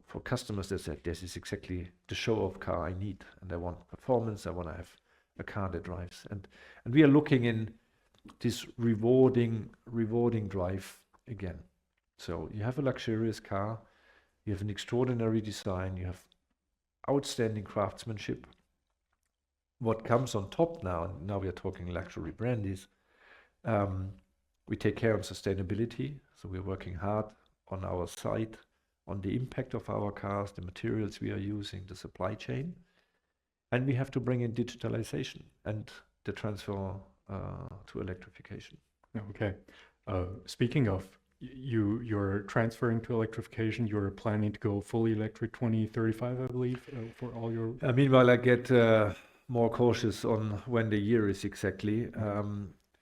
for customers that said, this is exactly the show-off car I need, and I want performance, I want to have a car that drives. And we are looking in this rewarding drive again. So you have a luxurious car, you have an extraordinary design, you have outstanding craftsmanship. What comes on top now we are talking luxury brand, is we take care of sustainability. So we're working hard on our side, on the impact of our cars, the materials we are using, the supply chain. And we have to bring in digitalization and the transfer to electrification.
Okay. Speaking of, you're transferring to electrification, you're planning to go fully electric 2035, I believe, for all your...
Meanwhile, I get more cautious on when the year is exactly.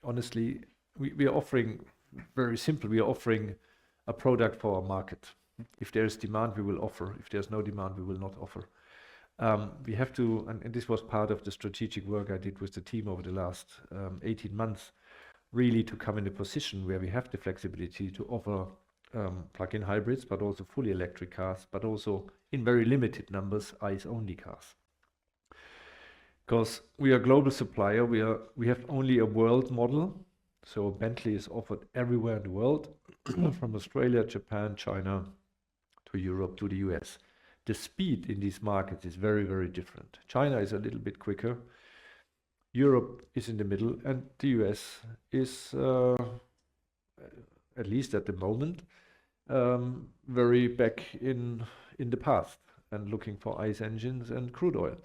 Honestly, we are offering, very simple, we are offering a product for our market. If there is demand, we will offer. If there's no demand, we will not offer. We have to, and this was part of the strategic work I did with the team over the last 18 months, really to come in a position where we have the flexibility to offer plug-in hybrids, but also fully electric cars, but also in very limited numbers, ICE-only cars. Because we are a global supplier, we have only a world model. So Bentley is offered everywhere in the world, from Australia, Japan, China, to Europe, to the US. The speed in these markets is very, very different. China is a little bit quicker. Europe is in the middle, and the US is, at least at the moment, very back in the past. and looking for ICE engines and crude oil.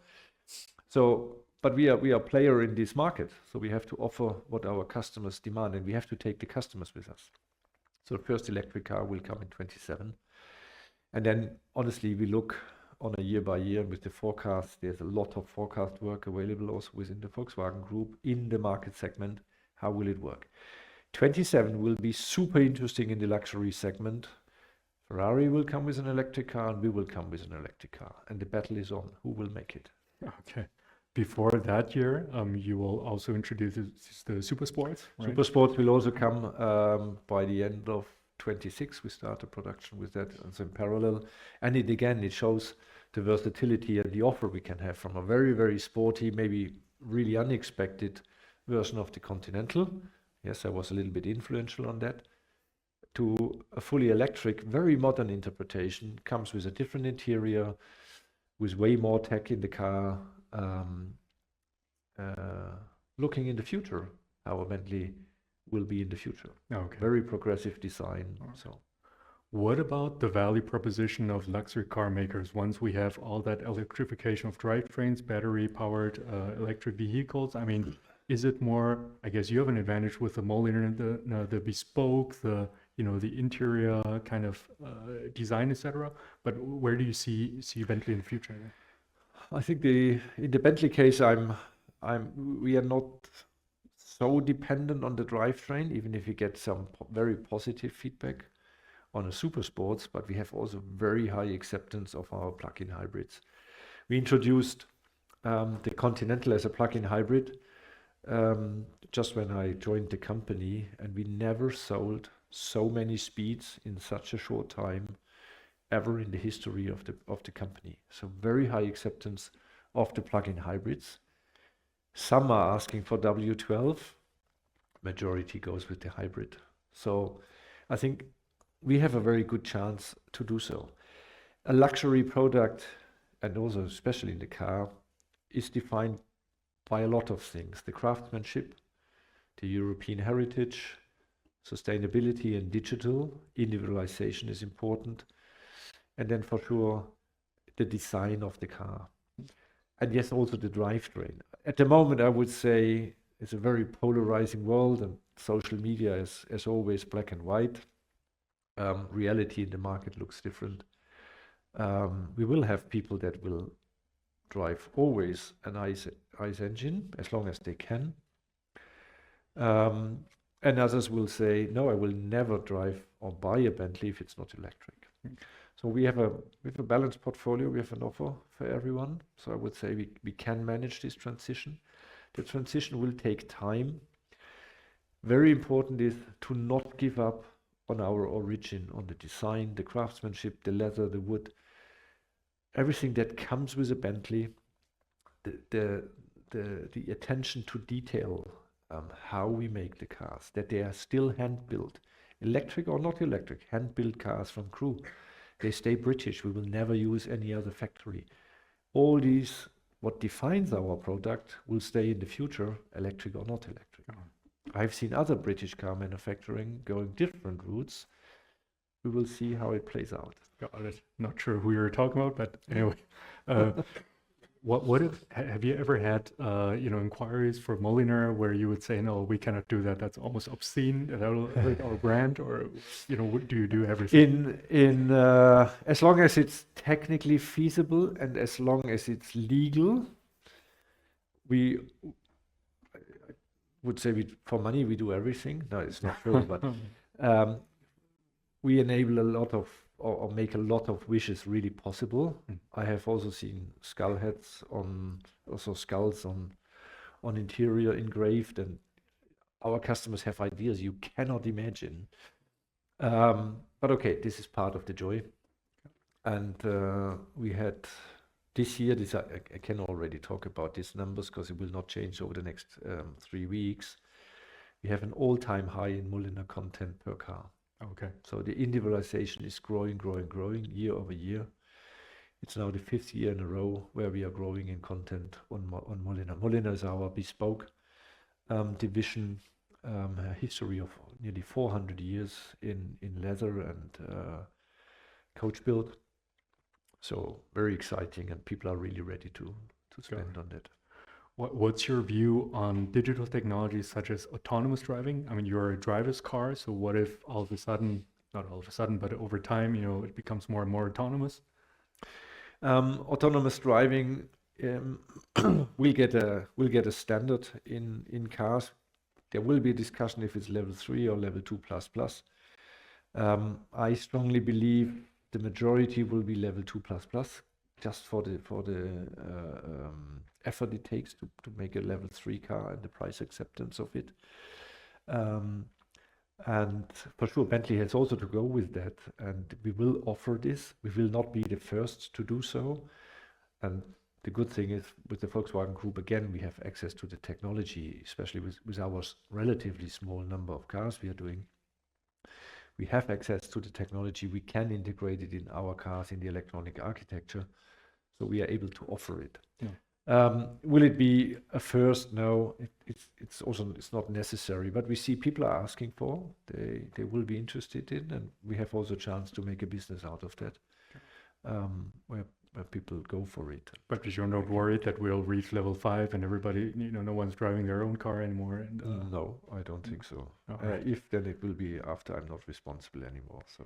So, but we are a player in this market, so we have to offer what our customers demand, and we have to take the customers with us. So the first electric car will come in 27. And then honestly, we look on a year by year with the forecast. There's a lot of forecast work available also within the Volkswagen Group in the market segment. How will it work? 27 will be super interesting in the luxury segment. Ferrari will come with an electric car and we will come with an electric car. And the battle is on. Who will make it?
Okay. Before that year, you will also introduce the Super Sports, right?
Super Sports will also come by the end of 26. We start the production with that also in parallel. And it shows the versatility and the offer we can have from a very, very sporty, maybe really unexpected version of the Continental. Yes, I was a little bit influential on that. To a fully electric, very modern interpretation, comes with a different interior, with way more tech in the car, looking in the future, how a Bentley will be in the future.
Okay.
Very progressive design.
Okay.
So,
what about the value proposition of luxury car makers once we have all that electrification of drivetrains, battery-powered electric vehicles? I mean, is it more? I guess you have an advantage with the Mulliner, the Bespoke, the interior kind of design, etc. But where do you see Bentley in the future?
I think in the Bentley case, we are not so dependent on the drivetrain, even if we get some very positive feedback on a super sports, but we have also very high acceptance of our plug-in hybrids. We introduced the Continental as a plug-in hybrid just when I joined the company, and we never sold so many speeds in such a short time ever in the history of the company. So very high acceptance of the plug-in hybrids. Some are asking for W12. Majority goes with the hybrid. So I think we have a very good chance to do so. A luxury product, and also especially in the car, is defined by a lot of things. The craftsmanship, the European heritage, sustainability and digital. Individualization is important. And then for sure, the design of the car. And yes, also the drivetrain. At the moment, I would say it's a very polarizing world, and social media is, as always, black and white. Reality in the market looks different. We will have people that will drive always an ICE engine, as long as they can. And others will say, no, I will never drive or buy a Bentley if it's not electric. So we have a balanced portfolio. We have an offer for everyone. So I would say we can manage this transition. The transition will take time. Very important is to not give up on our origin, on the design, the craftsmanship, the leather, the wood, everything that comes with a Bentley, the attention to detail, how we make the cars, that they are still hand-built, electric or not electric, hand-built cars from crew. They stay British. We will never use any other factory. All these, what defines our product, will stay in the future, electric or not electric. I've seen other British car manufacturing going different routes. We will see how it plays out.
Got it. Not sure who you're talking about, but anyway. What if, have you ever had, inquiries for Mulliner where you would say, no, we cannot do that. That's almost obscene. That will hurt our brand, or, what do you do everything?
As long as it's technically feasible and as long as it's legal, we would say for money we do everything. No, it's not true, but we enable a lot of, or make a lot of wishes really possible. I have also seen skulls on interior engraved, and our customers have ideas you cannot imagine. But okay, this is part of the joy. And we had this year, I can already talk about these numbers because it will not change over the next 3 weeks. We have an all-time high in Mulliner content per car.
Okay. So
the individualization is growing year over year. It's now the 5th year in a row where we are growing in content on Mulliner. Mulliner is our bespoke division, a history of nearly 400 years in leather and coach build. So very exciting, and people are really ready to spend on that.
What's your view on digital technologies such as autonomous driving? I mean, you're a driver's car, so what if all of a sudden, not all of a sudden, but over time, it becomes more and more autonomous?
Autonomous driving will get a standard in cars. There will be a discussion if it's level 3 or level 2 plus plus. I strongly believe the majority will be level 2 plus plus, just for the effort it takes to make a level 3 car and the price acceptance of it. And for sure, Bentley has also to go with that, and we will offer this. We will not be the first to do so. And the good thing is, with the Volkswagen Group, again, we have access to the technology, especially with our relatively small number of cars we are doing. We have access to the technology. We can integrate it in our cars in the electronic architecture, so we are able to offer it. Yeah. Will it be a first? No, it's not necessary. But we see people are asking for. They will be interested in, and we have also a chance to make a business out of that. Where people go for it.
But you're not worried that we'll reach level 5 and everybody, no one's driving their own car anymore? And
no, I don't think so. If, then it will be after I'm not responsible anymore. So.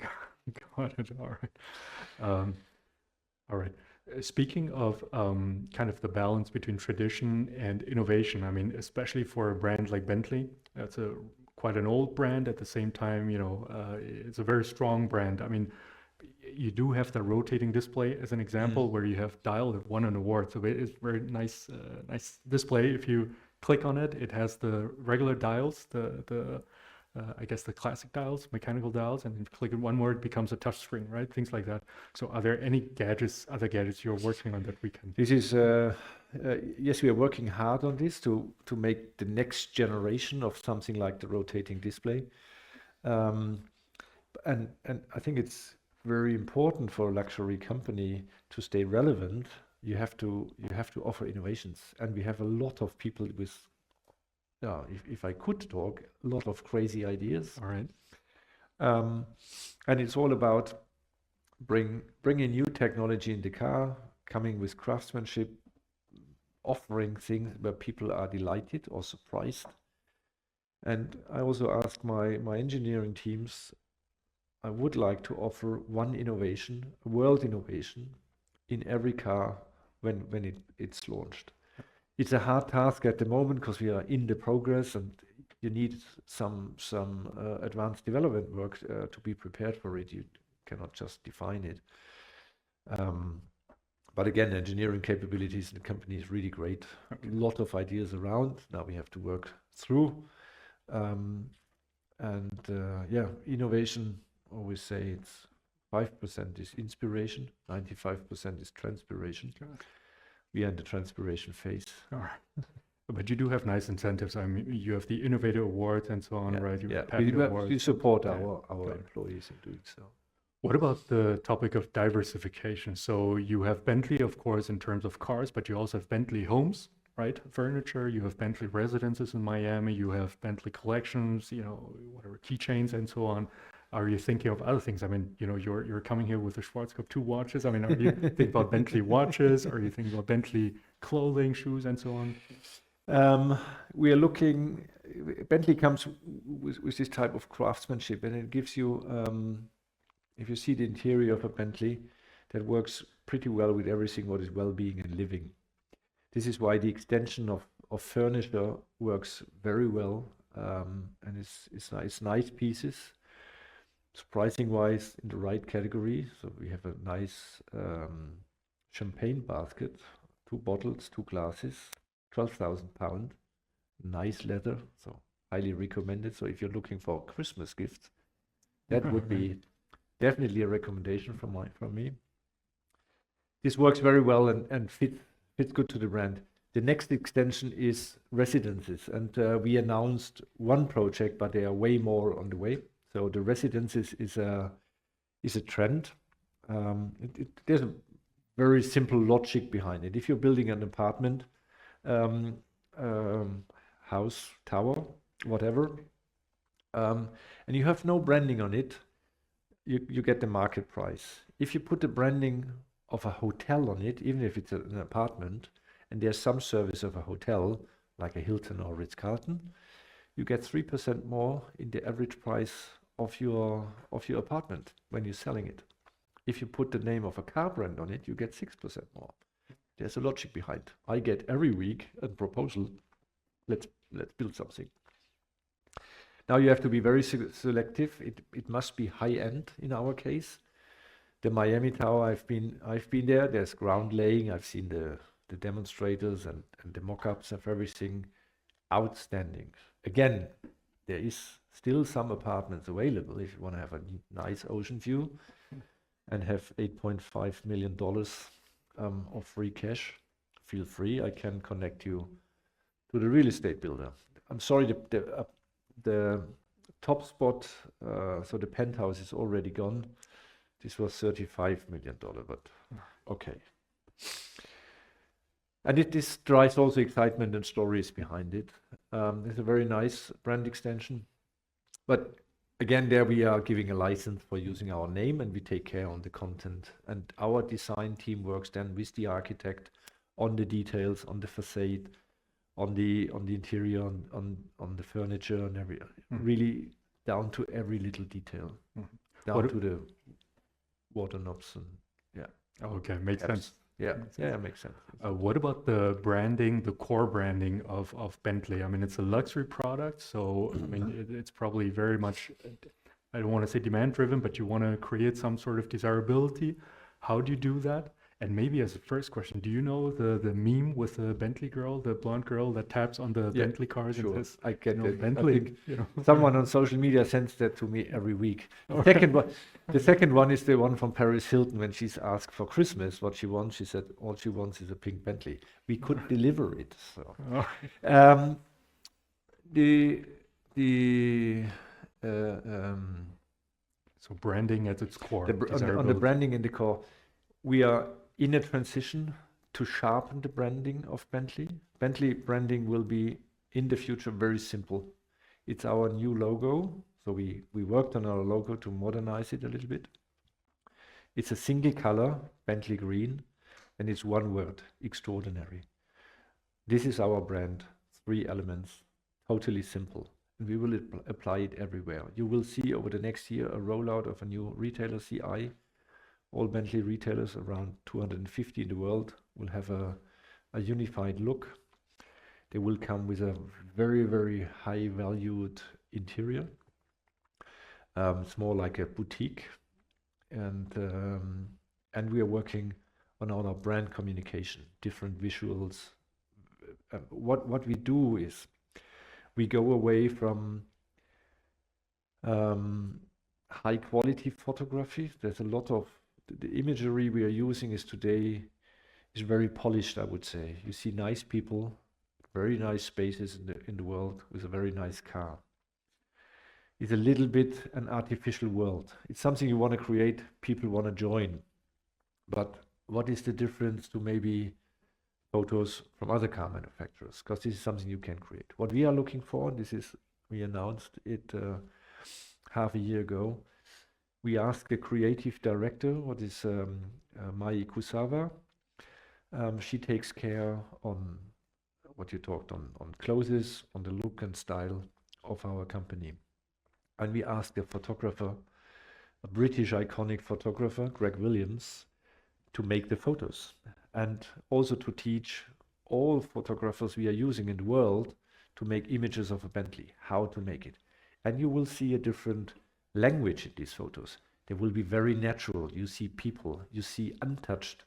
Got it. All right. All right. Speaking of kind of the balance between tradition and innovation, I mean, especially for a brand like Bentley, that's quite an old brand. At the same time, it's a very strong brand. I mean, you do have the rotating display as an example, where you have dial that won an award. So it is very nice display. If you click on it, it has the regular dials, I guess the classic dials, mechanical dials, and if you click on one more, it becomes a touch screen, right? Things like that. So are there any other gadgets you're working on that we can?
This is, yes, we are working hard on this to make the next generation of something like the rotating display. And I think it's very important for a luxury company to stay relevant. You have to offer innovations, and we have a lot of people with, if I could talk, a lot of crazy ideas.
All right.
And it's all about bringing new technology in the car, coming with craftsmanship, offering things where people are delighted or surprised. And I also ask my engineering teams, I would like to offer one innovation, a world innovation, in every car when it's launched. It's a hard task at the moment because we are in the progress, and you need some advanced development work to be prepared for it. You cannot just define it. But again, engineering capabilities in the company is really great. A lot of ideas around. Now we have to work through. Innovation. Always say it's 5% is inspiration, 95% is transpiration. Sure. We are in the transpiration phase.
All right. But you do have nice incentives. I mean, you have the Innovator Award and so on, right?
We support our employees in doing so.
What about the topic of diversification? So you have Bentley, of course, in terms of cars, but you also have Bentley Homes, right? Furniture. You have Bentley Residences in Miami. You have Bentley Collections, whatever, keychains and so on. Are you thinking of other things? I mean, you're coming here with the Schwarzkopf 2 watches. I mean, are you thinking about Bentley watches? Are you thinking about Bentley clothing, shoes, and so on?
We are looking. Bentley comes with this type of craftsmanship, and it gives you. If you see the interior of a Bentley, that works pretty well with everything what is well-being and living. This is why the extension of furniture works very well, and it's nice pieces. Pricing wise, in the right category. So we have a nice champagne basket, 2 bottles, 2 glasses, £12,000, nice leather, so highly recommended. So if you're looking for a Christmas gift, that would be definitely a recommendation from me. This works very well and fits good to the brand. The next extension is residences, and we announced one project, but there are way more on the way. So the residences is a trend. There's a very simple logic behind it. If you're building an apartment, house, tower, whatever, and you have no branding on it, you get the market price. If you put the branding of a hotel on it, even if it's an apartment, and there's some service of a hotel, like a Hilton or Ritz-Carlton, you get 3% more in the average price of your apartment when you're selling it. If you put the name of a car brand on it, you get 6% more. There's a logic behind. I get every week a proposal. Let's build something. Now you have to be very selective. It must be high end in our case. The Miami Tower, I've been there. There's ground laying. I've seen the demonstrators and the mock-ups of everything. Outstanding. Again, there is still some apartments available if you want to have a nice ocean view and have $8.5 million of free cash. Feel free. I can connect you to the real estate builder. I'm sorry, the top spot, so the penthouse is already gone. This was $35 million, but okay. And this drives also excitement and stories behind it. It's a very nice brand extension. But again, there we are giving a license for using our name, and we take care on the content. And our design team works then with the architect on the details, on the facade, on the interior, on the furniture, and really down to every little detail, down to the water knobs and
Okay, makes sense.
Yeah, makes sense.
What about the branding, the core branding of Bentley? I mean, it's a luxury product, so I mean, it's probably very much, I don't want to say demand driven, but you want to create some sort of desirability. How do you do that? And maybe as a first question, do you know the meme with the Bentley girl, the blonde girl that taps on the Bentley cars and says,
I get it.
Bentley,
Someone on social media sends that to me every week. The second one is the one from Paris Hilton when she's asked for Christmas what she wants. She said all she wants is a pink Bentley. We could deliver it. So
so branding at its core.
On the branding in the core, we are in a transition to sharpen the branding of Bentley. Bentley branding will be in the future very simple. It's our new logo. So we worked on our logo to modernize it a little bit. It's a single color, Bentley green, and it's one word, extraordinary. This is our brand, 3 elements, totally simple. And we will apply it everywhere. You will see over the next year a rollout of a new retailer CI. All Bentley retailers, around 250 in the world, will have a unified look. They will come with a very, very high valued interior. It's more like a boutique. And we are working on our brand communication, different visuals. What we do is we go away from high quality photography. There's a lot of the imagery we are using is very polished, I would say. You see nice people, very nice spaces in the world with a very nice car. It's a little bit an artificial world. It's something you want to create, people want to join. But what is the difference to maybe photos from other car manufacturers? Because this is something you can create. What we are looking for, we announced it half a year ago. We asked the creative director, what is Mai Kusawa. She takes care on what you talked on clothes, on the look and style of our company. And we asked the photographer, a British iconic photographer, Greg Williams, to make the photos. And also to teach all photographers we are using in the world to make images of a Bentley, how to make it. And you will see a different language in these photos. They will be very natural. You see people, you see untouched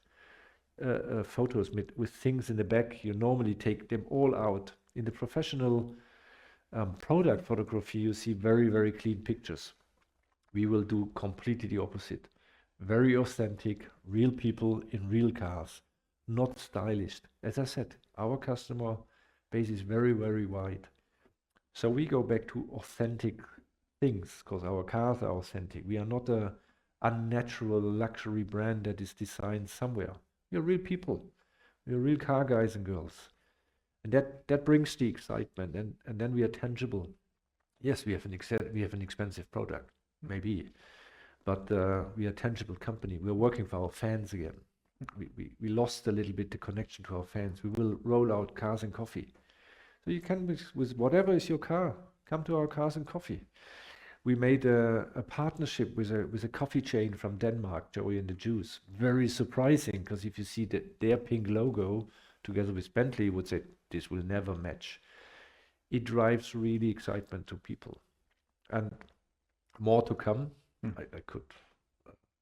photos with things in the back. You normally take them all out. In the professional product photography, you see very, very clean pictures. We will do completely the opposite. Very authentic, real people in real cars, not stylish. As I said, our customer base is very, very wide. So we go back to authentic things because our cars are authentic. We are not a unnatural luxury brand that is designed somewhere. We are real people. We are real car guys and girls. And that brings the excitement, and then we are tangible. Yes, we have an expensive product, maybe, but we are a tangible company. We are working for our fans again. We lost a little bit the connection to our fans. We will roll out cars and coffee. So you can, with whatever is your car, come to our cars and coffee. We made a partnership with a coffee chain from Denmark, Joey and the Juice. Very surprising, because if you see their pink logo together with Bentley, you would say this will never match. It drives really excitement to people. And more to come. I could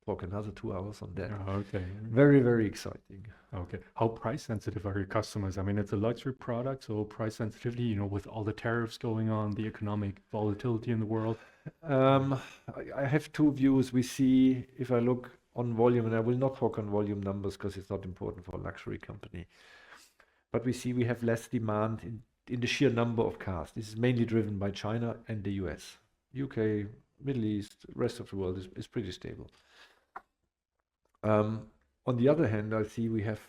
talk another 2 hours on that.
Oh, okay.
Very, very exciting.
Okay. How price sensitive are your customers? I mean, it's a luxury product, so price sensitivity, you know, with all the tariffs going on, the economic volatility in the world.
I have two views. We see, if I look on volume, and I will not talk on volume numbers because it's not important for a luxury company, but we see we have less demand in the sheer number of cars. This is mainly driven by China and the US. UK, Middle East, rest of the world is pretty stable. On the other hand, I see we have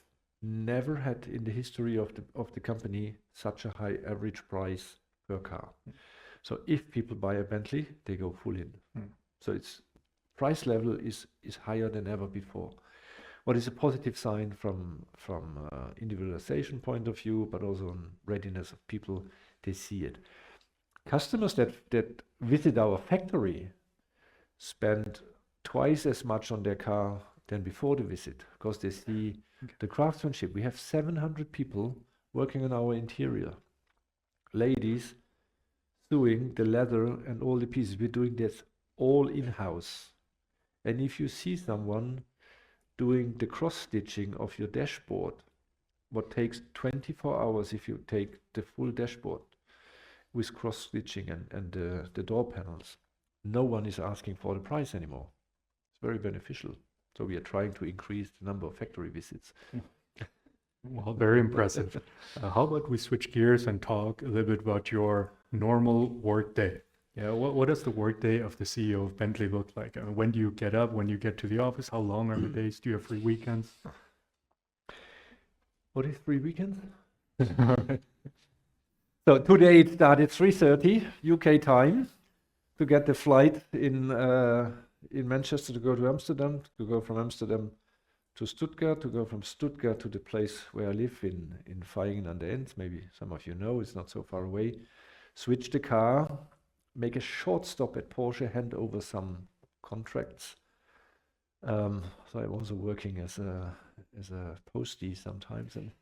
never had in the history of the company such a high average price per car. So if people buy a Bentley, they go full in. So its price level is higher than ever before. What is a positive sign from individualization point of view, but also on readiness of people, they see it. Customers that visit our factory spend twice as much on their car than before the visit, because they see the craftsmanship. We have 700 people working on our interior. Ladies sewing the leather and all the pieces. We're doing this all in-house. And if you see someone doing the cross-stitching of your dashboard, what takes 24 hours if you take the full dashboard with cross-stitching and the door panels, no one is asking for the price anymore. It's very beneficial. So we are trying to increase the number of factory visits.
Well, very impressive. How about we switch gears and talk a little bit about your normal work day? Yeah, what does the work day of the CEO of Bentley look like? When do you get up? When you get to the office? How long are the days? Do you have free weekends?
What is free weekends? So today it started 3:30 UK time to get the flight in Manchester to go to Amsterdam, to go from Amsterdam to Stuttgart, to go from Stuttgart to the place where I live in Vaihingen an der Enz. Maybe some of you know, it's not so far away. Switch the car, make a short stop at Porsche, hand over some contracts. So I'm also working as a postie sometimes, and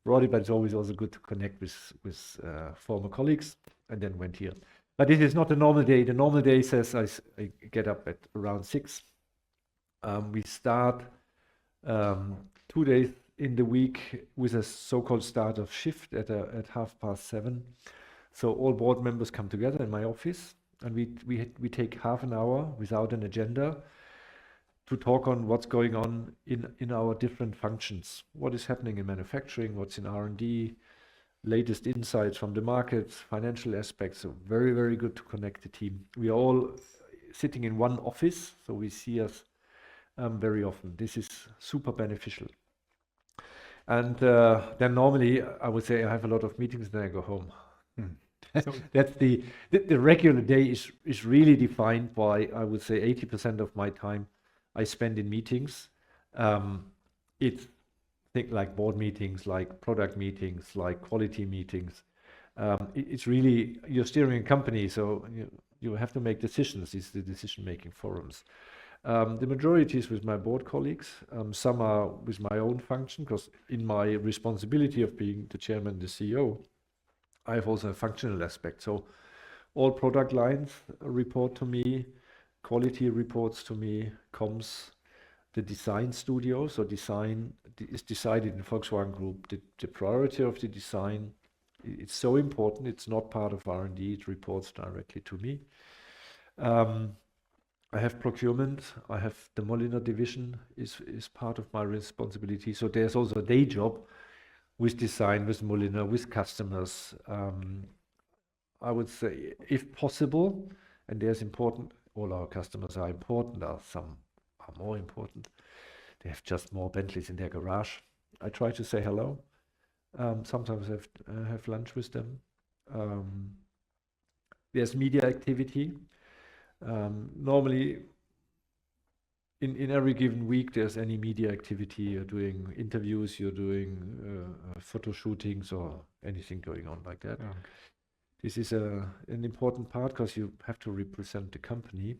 brought it, but it's always also good to connect with former colleagues, and then went here. But this is not a normal day. The normal day says I get up at around 6. We start 2 days in the week with a so-called start of shift at 7:30. So all board members come together in my office, and we take half an hour without an agenda to talk on what's going on in our different functions. What is happening in manufacturing, what's in R&D, latest insights from the markets, financial aspects. So very, very good to connect the team. We are all sitting in one office, so we see us very often. This is super beneficial. And then normally I would say I have a lot of meetings, then I go home. So that's the regular day is really defined by, I would say, 80% of my time I spend in meetings. It's things like board meetings, like product meetings, like quality meetings. It's really, you're steering a company, so you have to make decisions. It's the decision-making forums. The majority is with my board colleagues. Some are with my own function, because in my responsibility of being the chairman, the CEO, I have also a functional aspect. So all product lines report to me, quality reports to me, comms, the design studio. So design is decided in Volkswagen Group. The priority of the design, it's so important. It's not part of R&D. It reports directly to me. I have procurement. I have the Mulliner division is part of my responsibility. So there's also a day job with design, with Mulliner, with customers. I would say, if possible, and there's important, all our customers are important, some are more important. They have just more Bentleys in their garage. I try to say hello. Sometimes I have lunch with them. There's media activity. Normally, in every given week, there's any media activity. You're doing interviews, you're doing photo shootings or anything going on like that.
Okay.
This is an important part because you have to represent the company.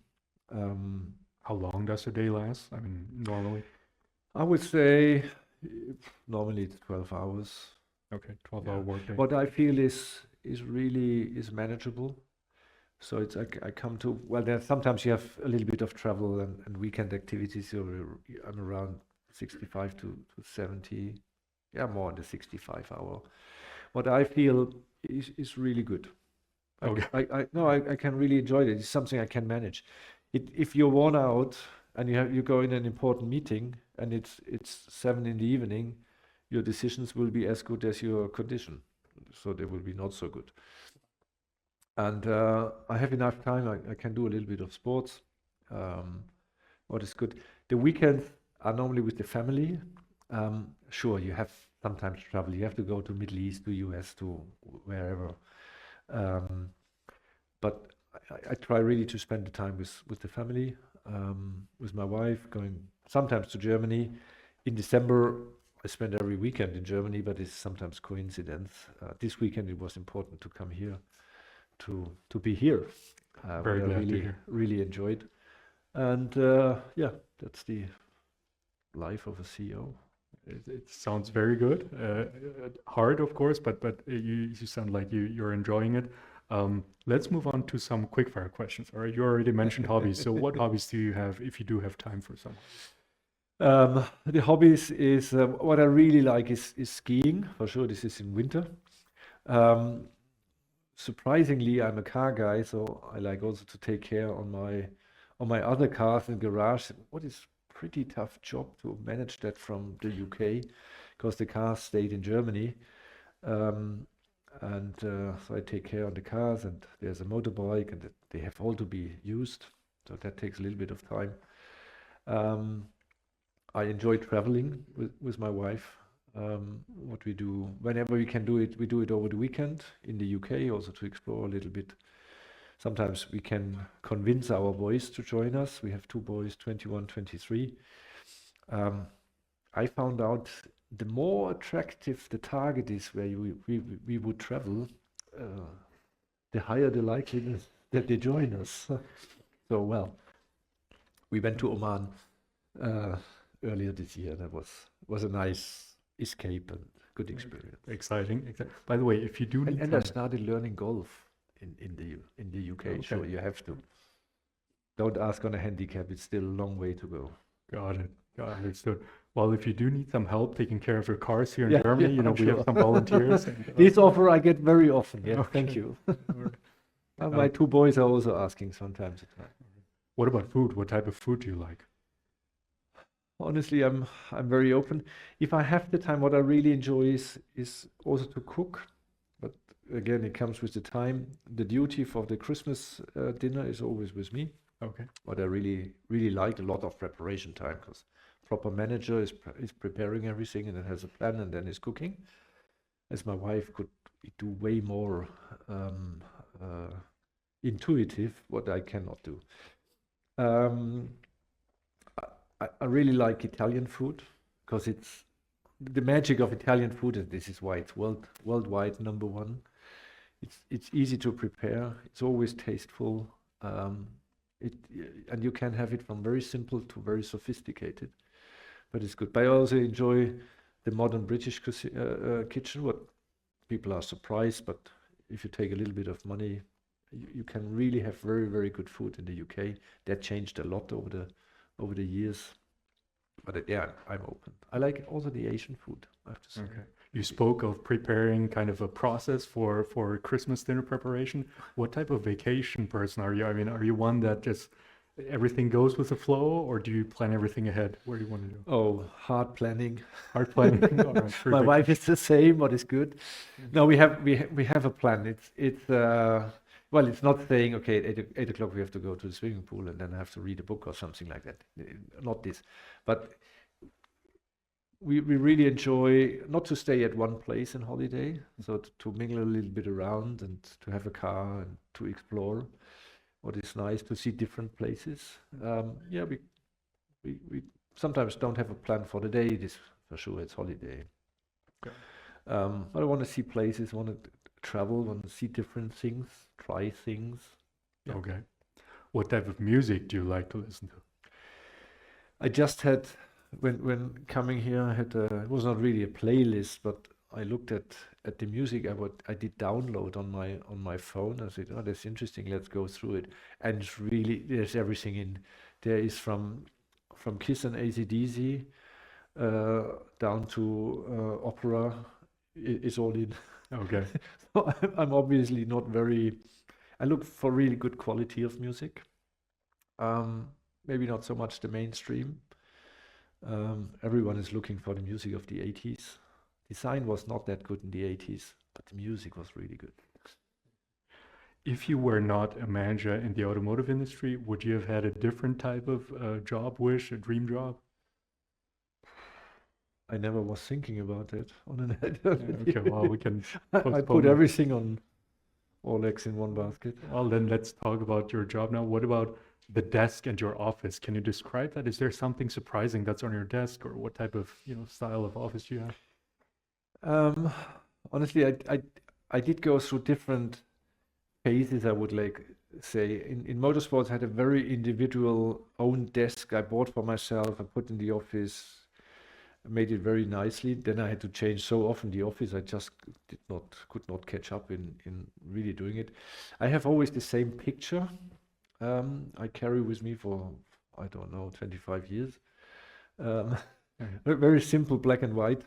How long does a day last? I mean, normally?
I would say normally it's 12 hours.
Okay, 12-hour workday.
What I feel is really manageable. So it's I come to, well, there sometimes you have a little bit of travel and weekend activities. So I'm around 65 to 70, more in the 65 hour. What I feel is really good.
Okay.
I can really enjoy it. It's something I can manage. If you're worn out and you go in an important meeting and it's 7 in the evening, your decisions will be as good as your condition. So they will be not so good. And I have enough time. I can do a little bit of sports. What is good? The weekends are normally with the family. Sure, you have sometimes travel. You have to go to Middle East, to US, to wherever. But I try really to spend the time with the family, with my wife, going sometimes to Germany. In December, I spend every weekend in Germany, but it's sometimes coincidence. This weekend it was important to come here, to be here.
Very
what I
glad to hear.
really enjoyed. And that's the life of a CEO.
It sounds very good. Hard, of course, but you sound like you're enjoying it. Let's move on to some quickfire questions. All right, you already mentioned hobbies. So what hobbies do you have if you do have time for some?
The hobbies is what I really like is skiing. For sure, this is in winter. Surprisingly, I'm a car guy, so I like also to take care on my other cars in garage. What is pretty tough job to manage that from the UK, because the cars stayed in Germany. So I take care of the cars, and there's a motorbike, and they have all to be used. So that takes a little bit of time. I enjoy traveling with my wife. What we do, whenever we can do it, we do it over the weekend in the UK, also to explore a little bit. Sometimes we can convince our boys to join us. We have 2 boys, 21, 23. I found out the more attractive the target is where we would travel, the higher the likeliness that they join us. So, well, we went to Oman earlier this year. That was a nice escape and good experience.
Exciting. By the way, if you do need
And I started learning golf in the UK.
Okay.
Sure, you have to. Don't ask on a handicap. It's still a long way to go.
Got it. Understood. Well, if you do need some help taking care of your cars here in Germany, we have some volunteers. And,
this offer I get very often. Yeah,
Okay.
thank you. My 2 boys are also asking sometimes.
What about food? What type of food do you like?
Honestly, I'm very open. If I have the time, what I really enjoy is also to cook. But again, it comes with the time. The duty for the Christmas dinner is always with me.
Okay.
What I really like, a lot of preparation time, because proper manager is preparing everything and then has a plan and then is cooking. As my wife could do way more intuitive, what I cannot do. I really like Italian food, because it's the magic of Italian food, and this is why it's worldwide #1. It's easy to prepare. It's always tasteful. And you can have it from very simple to very sophisticated, but it's good. But I also enjoy the modern British kitchen. What people are surprised, but if you take a little bit of money, you can really have very, very good food in the UK. That changed a lot over the years. But I'm open. I like also the Asian food, I have to say.
Okay. You spoke of preparing kind of a process for Christmas dinner preparation. What type of vacation person are you? I mean, are you one that just everything goes with the flow, or do you plan everything ahead? What do you want to do?
Oh, hard planning.
Hard planning. All right,
My wife is the same, what is good. No, we have a plan. It's not saying, okay, at 8 o'clock we have to go to the swimming pool and then I have to read a book or something like that. Not this. But we really enjoy not to stay at one place in holiday, so to mingle a little bit around and to have a car and to explore. What is nice to see different places. We we sometimes don't have a plan for the day. This for sure it's holiday.
Okay.
But I want to see places, want to travel, want to see different things, try things. Yeah.
Okay. What type of music do you like to listen to?
I just had, when coming here, I had it was not really a playlist, but I looked at the music I did download on my phone. I said, oh, that's interesting. Let's go through it. And it's really, there's everything in. There is from Kiss and AC/DC down to opera. It's all in.
Okay.
So I'm obviously not very. I look for really good quality of music. Maybe not so much the mainstream. Everyone is looking for the music of the 80s. Design was not that good in the 80s, but the music was really good.
If you were not a manager in the automotive industry, would you have had a different type of job wish, a dream job?
I never was thinking about it on an head.
Okay, well, we can
I
postpone
put
that.
everything on all eggs in one basket.
Well, then let's talk about your job now. What about the desk and your office? Can you describe that? Is there something surprising that's on your desk, or what type of style of office do you have?
Honestly, I did go through different phases, I would like say. In motorsports, I had a very individual own desk I bought for myself. I put in the office, made it very nicely. Then I had to change so often the office, I just could not catch up in really doing it. I have always the same picture I carry with me for, I don't know, 25 years. Very simple black and white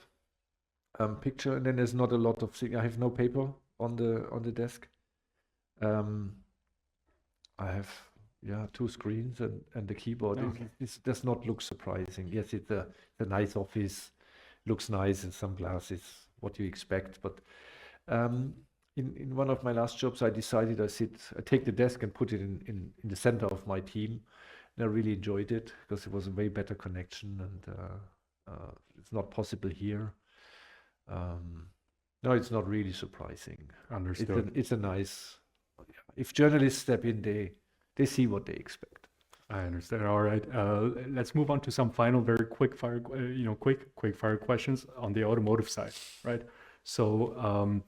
picture, and then there's not a lot of things. I have no paper on the desk. I have two screens and the keyboard.
Okay.
It does not look surprising. Yes, it's a nice office, looks nice, and some glasses, what you expect. But in one of my last jobs, I decided I take the desk and put it in the center of my team. And I really enjoyed it because it was a way better connection, and it's not possible here. No, it's not really surprising.
Understood.
It's a nice. If journalists step in, they see what they expect.
I understand. All right. Let's move on to some final, very quick fire questions on the automotive side, right? So,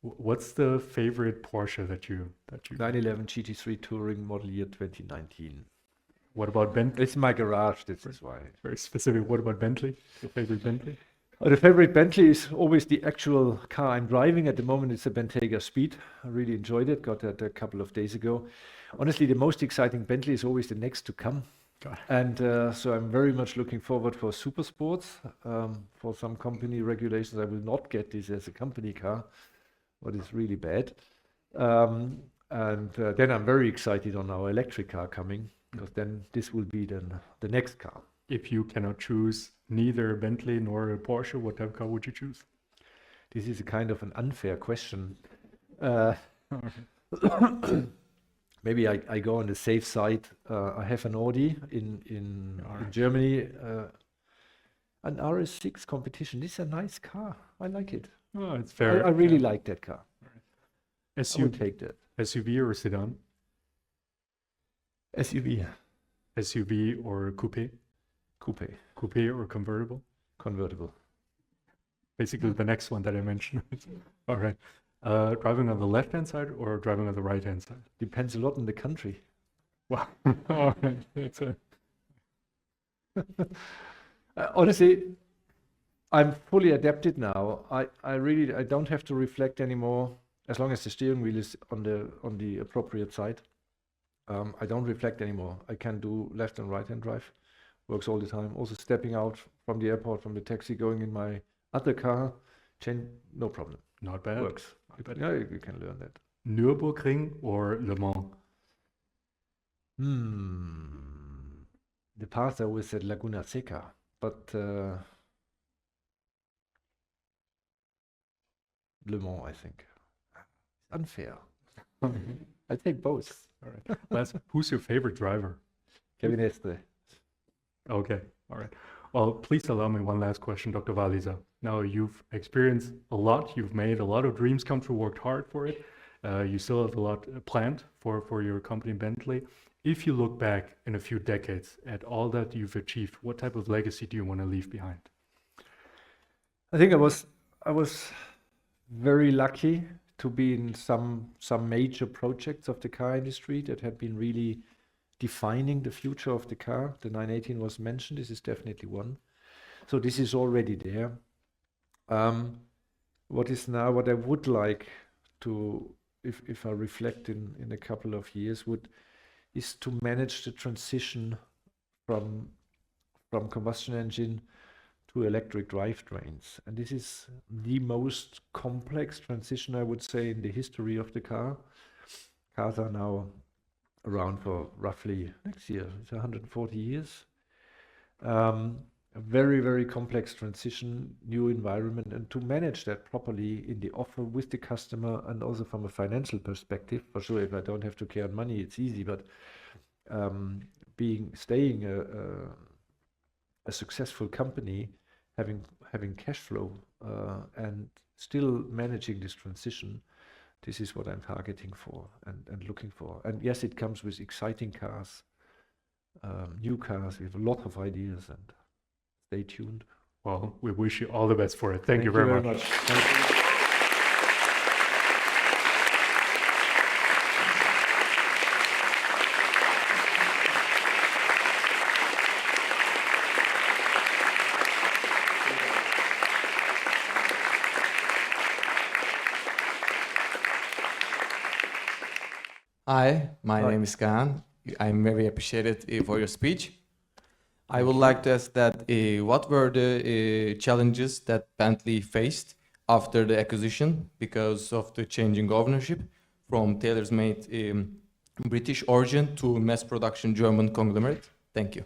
what's the favorite Porsche that you?
911 GT3 Touring model year 2019.
What about Bentley?
It's my garage. This is why.
Very specific. What about Bentley? Your favorite Bentley?
The favorite Bentley is always the actual car I'm driving. At the moment, it's a Bentayga Speed. I really enjoyed it. Got that a couple of days ago. Honestly, the most exciting Bentley is always the next to come. And so I'm very much looking forward for super sports. For some company regulations, I will not get this as a company car, but it's really bad. And then I'm very excited on our electric car coming, because then this will be then the next car.
If you cannot choose neither a Bentley nor a Porsche, what type of car would you choose?
This is a kind of an unfair question. Maybe I go on the safe side. I have an Audi in Germany, an RS6 competition. This is a nice car. I like it.
Oh, it's fair.
I really like that car.
Right.
I would take that.
SUV or sedan?
SUV.
SUV or coupe?
Coupe.
Coupe or convertible?
Convertible.
Basically the next one that I mentioned. All right. Driving on the left-hand side or driving on the right-hand side?
Depends a lot on the country.
Wow. All right. That's
honestly, I'm fully adapted now. I don't have to reflect anymore, as long as the steering wheel is on the appropriate side. I don't reflect anymore. I can do left and right-hand drive. Works all the time. Also stepping out from the airport, from the taxi, going in my other car, no problem.
Not bad.
Works.
Not bad.
Yeah, you can learn that.
Nürburgring or Le Mans?
The past I always said Laguna Seca, but Le Mans, I think. It's unfair. I take both.
All right. Who's your favorite driver?
Kevin Estre.
Okay. All right. Well, please allow me one last question, Dr. Walliser. Now, you've experienced a lot. You've made a lot of dreams come true, worked hard for it. You still have a lot planned for your company, Bentley. If you look back in a few decades at all that you've achieved, what type of legacy do you want to leave behind?
I think I was very lucky to be in some major projects of the car industry that had been really defining the future of the car. The 918 was mentioned. This is definitely one. So this is already there. What I would like to, if I reflect in a couple of years, is to manage the transition from combustion engine to electric drivetrains. And this is the most complex transition, I would say, in the history of the car. Cars are now around for roughly, next year, it's 140 years. A very, very complex transition, new environment, and to manage that properly in the offer with the customer and also from a financial perspective. For sure, if I don't have to care on money, it's easy, but staying a successful company, having cash flow and still managing this transition, this is what I'm targeting for and looking for. And yes, it comes with exciting cars, new cars. We have a lot of ideas, and stay tuned.
Well, we wish you all the best for it. Thank you very much.
Thank you.
Hi, my name is Kaan. I'm very appreciated for your speech. I would like to ask that what were the challenges that Bentley faced after the acquisition because of the changing ownership from tailor-made British origin to mass production German conglomerate? Thank you.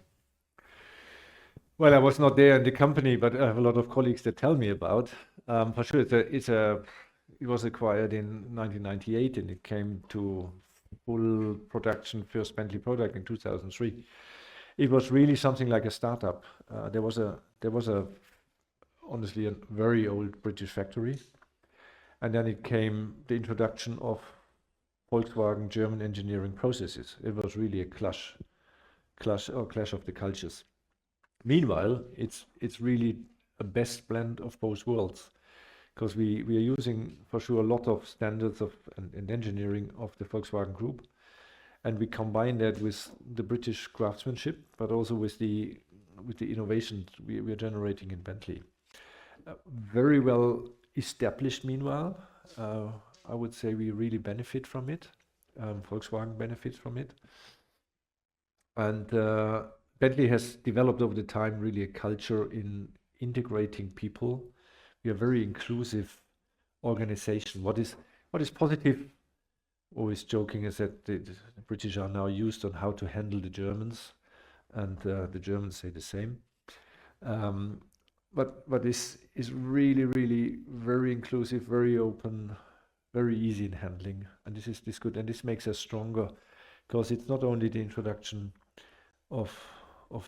Well, I was not there in the company, but I have a lot of colleagues that tell me about. For sure, it was acquired in 1998, and it came to full production, first Bentley product in 2003. It was really something like a startup. There was honestly a very old British factory, and then it came the introduction of Volkswagen German engineering processes. It was really a clash of the cultures. Meanwhile, it's really a best blend of both worlds, because we are using for sure a lot of standards and engineering of the Volkswagen Group, and we combine that with the British craftsmanship, but also with the innovations we are generating in Bentley. Very well established. Meanwhile, I would say we really benefit from it. Volkswagen benefits from it, and Bentley has developed over the time really a culture in integrating people. We are a very inclusive organization. What is positive, always joking, is that the British are now used on how to handle the Germans, and the Germans say the same. But this is really, really very inclusive, very open, very easy in handling, and this is good, and this makes us stronger, because it's not only the introduction of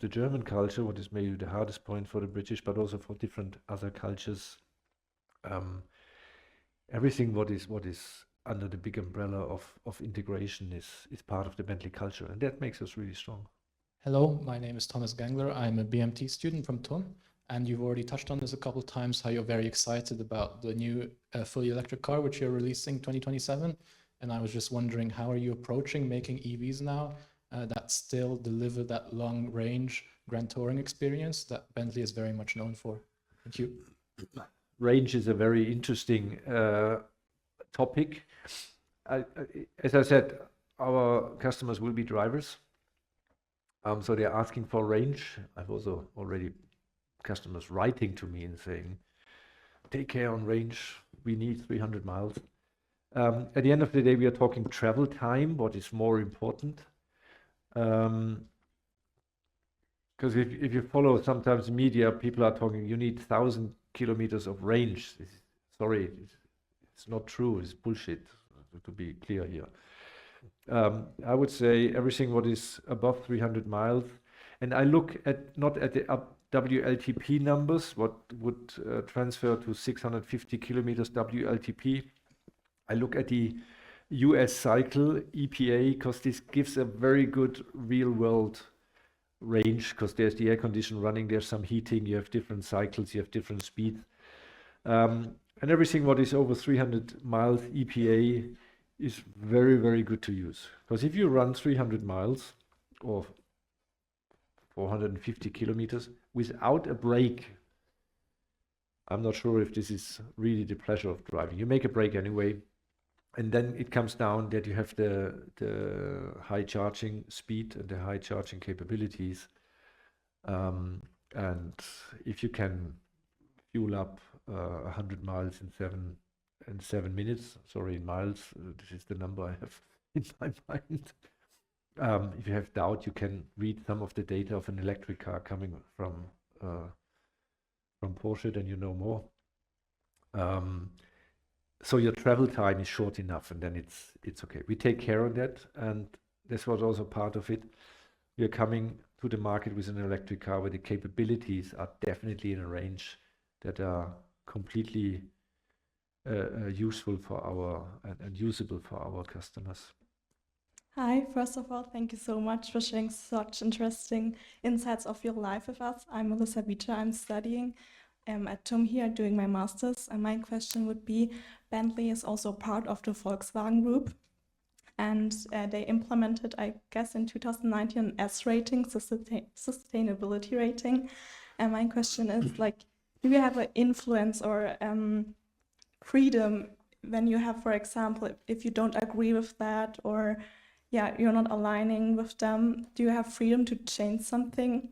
the German culture, what is maybe the hardest point for the British, but also for different other cultures. Everything what is under the big umbrella of integration is part of the Bentley culture, and that makes us really strong.
Hello, my name is Thomas Gangler. I'm a BMT student from TUM, and you've already touched on this a couple of times, how you're very excited about the new fully electric car, which you're releasing 2027. And I was just wondering, how are you approaching making EVs now that still deliver that long range grand touring experience that Bentley is very much known for? Thank you.
Range is a very interesting topic. As I said, our customers will be drivers, so they're asking for range. I've also already customers writing to me and saying, take care on range, we need 300 miles. At the end of the day, we are talking travel time, what is more important. Because if you follow sometimes media, people are talking, you need 1,000 kilometers of range. Sorry, it's not true, it's bullshit, to be clear here. I would say everything what is above 300 miles, and I look at not at the WLTP numbers, what would transfer to 650 kilometers WLTP. I look at the US cycle, EPA, because this gives a very good real world range, because there's the air condition running, there's some heating, you have different cycles, you have different speeds. And everything what is over 300 miles EPA is very, very good to use. Because if you run 300 miles or 450 kilometers without a brake, I'm not sure if this is really the pleasure of driving. You make a brake anyway, and then it comes down that you have the high charging speed and the high charging capabilities. And if you can fuel up 100 miles in 7 minutes, sorry, in miles, this is the number I have in my mind. If you have doubt, you can read some of the data of an electric car coming from Porsche, then you know more. So your travel time is short enough, and then it's okay. We take care of that, and this was also part of it. We are coming to the market with an electric car where the capabilities are definitely in a range that are completely useful for our and usable for our customers.
Hi, first of all, thank you so much for sharing such interesting insights of your life with us. I'm Melissa Bieter. I'm studying at TUM here doing my master's, and my question would be, Bentley is also part of the Volkswagen group, and they implemented, I guess, in 2019 an S rating, sustainability rating. And my question is, like, do you have an influence or freedom when you have, for example, if you don't agree with that, or you're not aligning with them, do you have freedom to change something?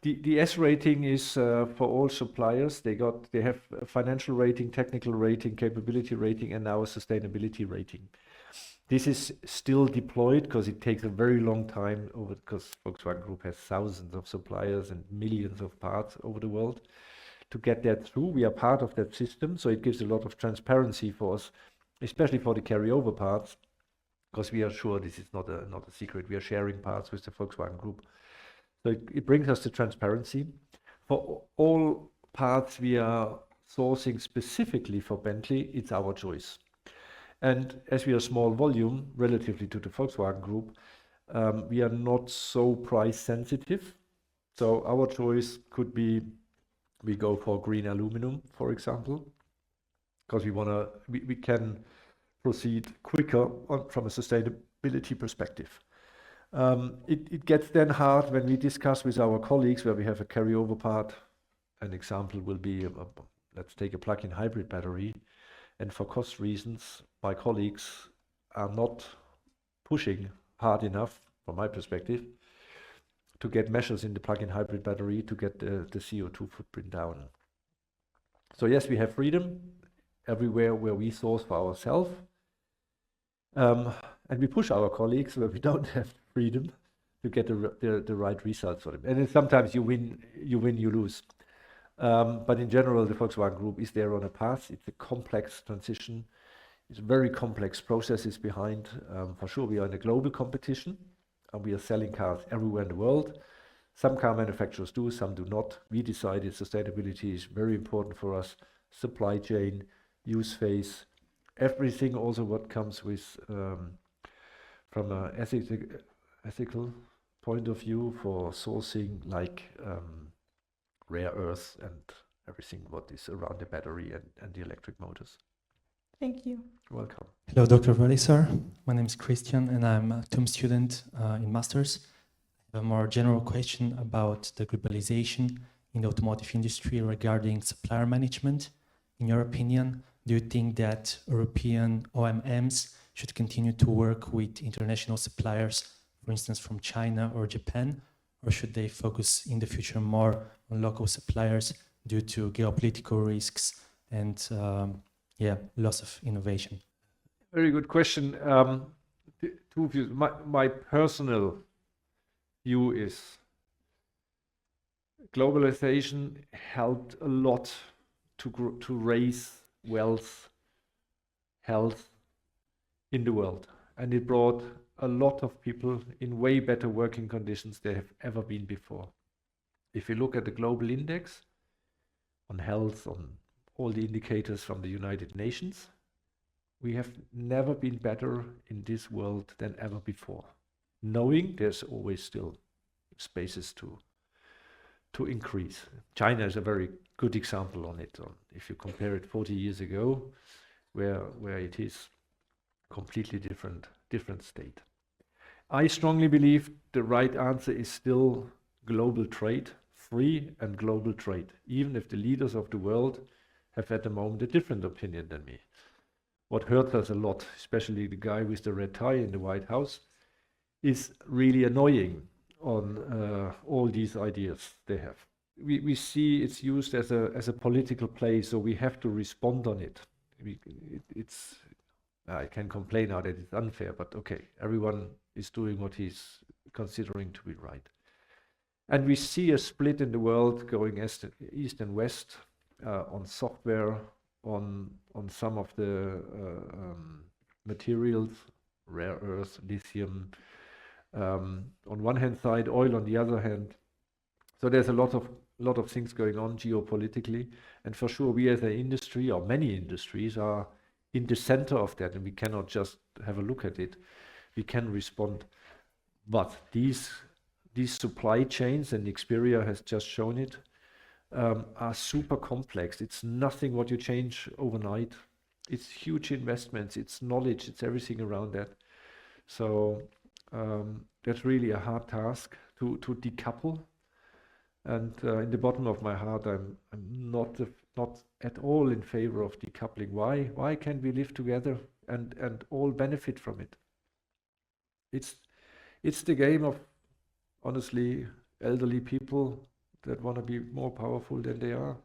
The S rating is for all suppliers. They have a financial rating, technical rating, capability rating, and now a sustainability rating. This is still deployed because it takes a very long time because Volkswagen Group has thousands of suppliers and millions of parts over the world to get that through. We are part of that system, so it gives a lot of transparency for us, especially for the carryover parts, because we are sure this is not a secret. We are sharing parts with the Volkswagen Group. So it brings us the transparency. For all parts we are sourcing specifically for Bentley, it's our choice. And as we are small volume relatively to the Volkswagen Group, we are not so price sensitive. So our choice could be we go for green aluminum, for example, because we can proceed quicker from a sustainability perspective. It gets then hard when we discuss with our colleagues where we have a carryover part. An example will be, let's take a plug-in hybrid battery. And for cost reasons, my colleagues are not pushing hard enough, from my perspective, to get measures in the plug-in hybrid battery to get the CO2 footprint down. So yes, we have freedom everywhere where we source for ourselves. And we push our colleagues where we don't have freedom to get the right results for them. And then sometimes you win, you lose. But in general, the Volkswagen Group is there on a path. It's a complex transition. It's very complex processes behind. For sure, we are in a global competition, and we are selling cars everywhere in the world. Some car manufacturers do, some do not. We decided sustainability is very important for us. Supply chain, use phase, everything also what comes with from an ethical point of view for sourcing, like rare earths and everything what is around the battery and the electric motors.
Thank you.
You're welcome.
Hello, Dr. Walliser. My name is Christian, and I'm a TUM student in Masters. I have a more general question about the globalization in the automotive industry regarding supplier management. In your opinion, do you think that European OEMs should continue to work with international suppliers, for instance, from China or Japan, or should they focus in the future more on local suppliers due to geopolitical risks and loss of innovation?
Very good question. Two views. My personal view is globalization helped a lot to raise wealth, health in the world, and it brought a lot of people in way better working conditions than have ever been before. If you look at the global index on health, on all the indicators from the United Nations, We have never been better in this world than ever before, knowing there's always still spaces to increase. China is a very good example on it. If you compare it 40 years ago, where it is completely different state. I strongly believe the right answer is still global trade, free and global trade, even if the leaders of the world have at the moment a different opinion than me. What hurts us a lot, especially the guy with the red tie in the White House, is really annoying on all these ideas they have. We see it's used as a political play, so we have to respond on it. I can complain now that it's unfair, but okay, everyone is doing what he's considering to be right. And we see a split in the world going east and west on software, on some of the materials, rare earth, lithium. On one hand side, oil on the other hand. So there's a lot of things going on geopolitically, and for sure we as an industry, or many industries, are in the center of that, and we cannot just have a look at it. We can respond, but these supply chains, and Xperia has just shown it, are super complex. It's nothing what you change overnight. It's huge investments, it's knowledge, it's everything around that. So that's really a hard task to decouple. And in the bottom of my heart, I'm not at all in favor of decoupling. Why can't we live together and all benefit from it? It's the game of, honestly, elderly people that want to be more powerful than they are.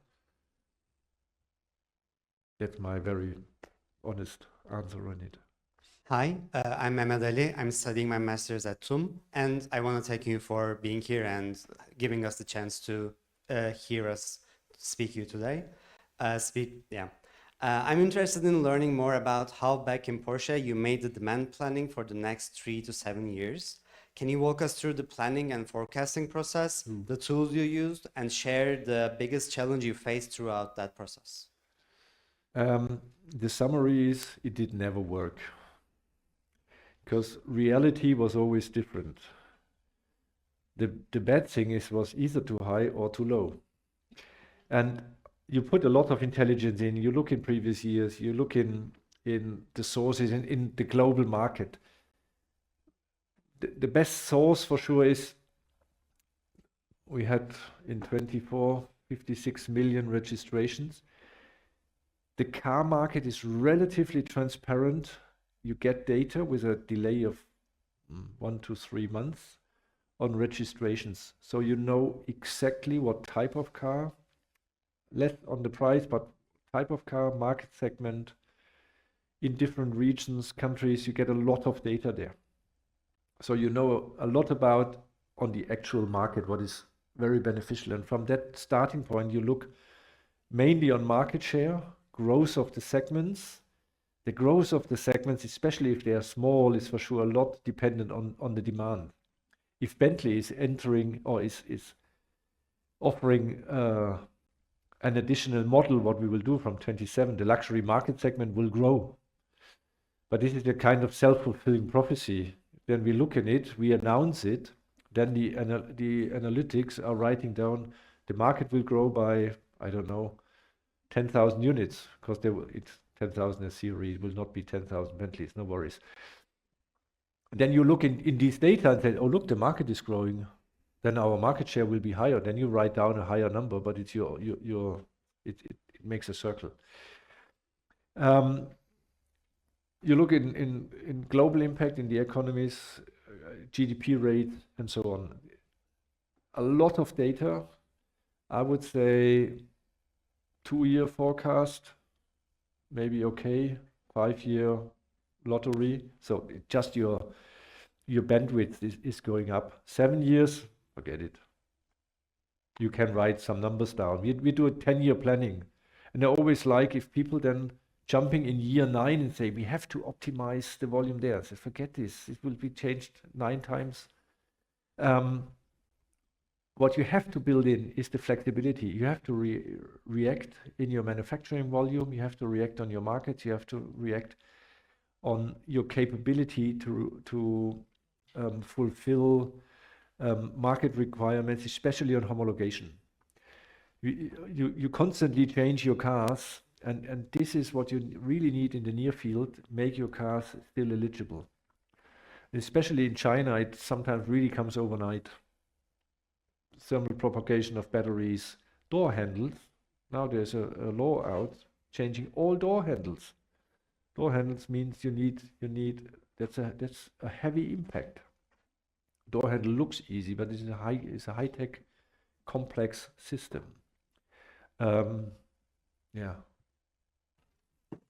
That's my very honest answer on it.
Hi, I'm Mehmet Ali. I'm studying my master's at TUM, and I want to thank you for being here and giving us the chance to hear us speak you today. I'm interested in learning more about how back in Porsche you made the demand planning for the next 3 to 7 years. Can you walk us through the planning and forecasting process, the tools you used, and share the biggest challenge you faced throughout that process?
The summary is it did never work, because reality was always different. The bad thing was either too high or too low. And you put a lot of intelligence in, you look in previous years, you look in the sources, in the global market. The best source for sure is we had in 24, 56 million registrations. The car market is relatively transparent. You get data with a delay of 1 to 3 months on registrations. So you know exactly what type of car, less on the price, but type of car, market segment, in different regions, countries, you get a lot of data there. So you know a lot about on the actual market, what is very beneficial. And from that starting point, you look mainly on market share, growth of the segments. The growth of the segments, especially if they are small, is for sure a lot dependent on the demand. If Bentley is entering or is offering an additional model, what we will do from 27, the luxury market segment will grow. But this is a kind of self-fulfilling prophecy. Then we look at it, we announce it, then the analytics are writing down the market will grow by, I don't know, 10,000 units, because it's 10,000 a series, it will not be 10,000 Bentleys, no worries. Then you look in these data and say, oh look, the market is growing, then our market share will be higher. Then you write down a higher number, but it's it makes a circle. You look in global impact in the economies, GDP rate, and so on. A lot of data. I would say 2-year forecast, maybe okay. 5-year lottery. So just your bandwidth is going up. 7 years, forget it. You can write some numbers down. We do a 10-year planning, and I always like if people then jumping in year 9 and say, we have to optimize the volume there. I say, forget this, it will be changed 9 times. What you have to build in is the flexibility. You have to react in your manufacturing volume, you have to react on your markets, you have to react on your capability to fulfill market requirements, especially on homologation. You constantly change your cars, and this is what you really need in the near field, make your cars still eligible. Especially in China, it sometimes really comes overnight. Thermal propagation of batteries, door handles. Now there's a law out changing all door handles. Door handles means you need that's a heavy impact. Door handle looks easy, but it's a high-tech, complex system. Yeah.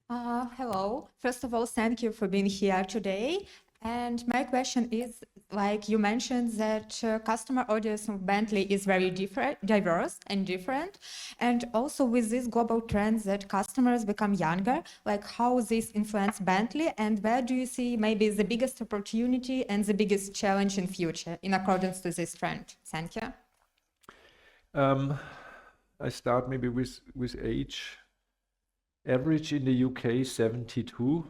Hello. First of all, thank you for being here today. And my question is, like you mentioned that customer audience of Bentley is very diverse and different. And also with this global trends that customers become younger, like how this influence Bentley, and where do you see maybe the biggest opportunity and the biggest challenge in future in accordance to this trend? Thank you.
I start maybe with age. Average in the UK 72.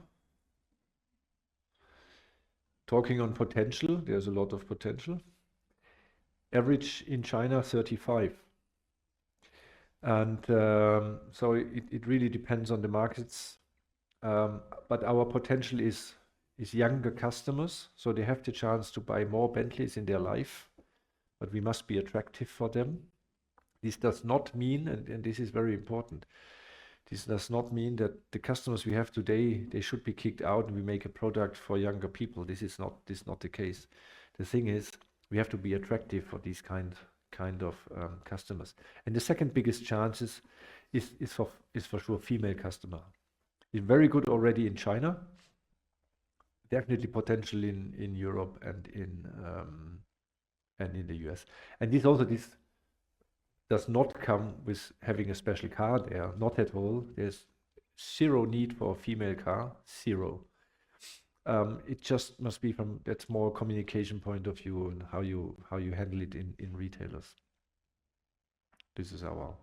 Talking on potential, there's a lot of potential. Average in China 35. And so it really depends on the markets. But our potential is younger customers, so they have the chance to buy more Bentleys in their life, but we must be attractive for them. This does not mean, and this is very important, this does not mean that the customers we have today, they should be kicked out and we make a product for younger people. This is not the case. The thing is, we have to be attractive for these kind of customers. And the second biggest chance is for sure female customer. It's very good already in China. Definitely potential in Europe and in the US. And this does not come with having a special car there, not at all. There's zero need for a female car, zero. It just must be from that more communication point of view and how you handle it in retailers. This is our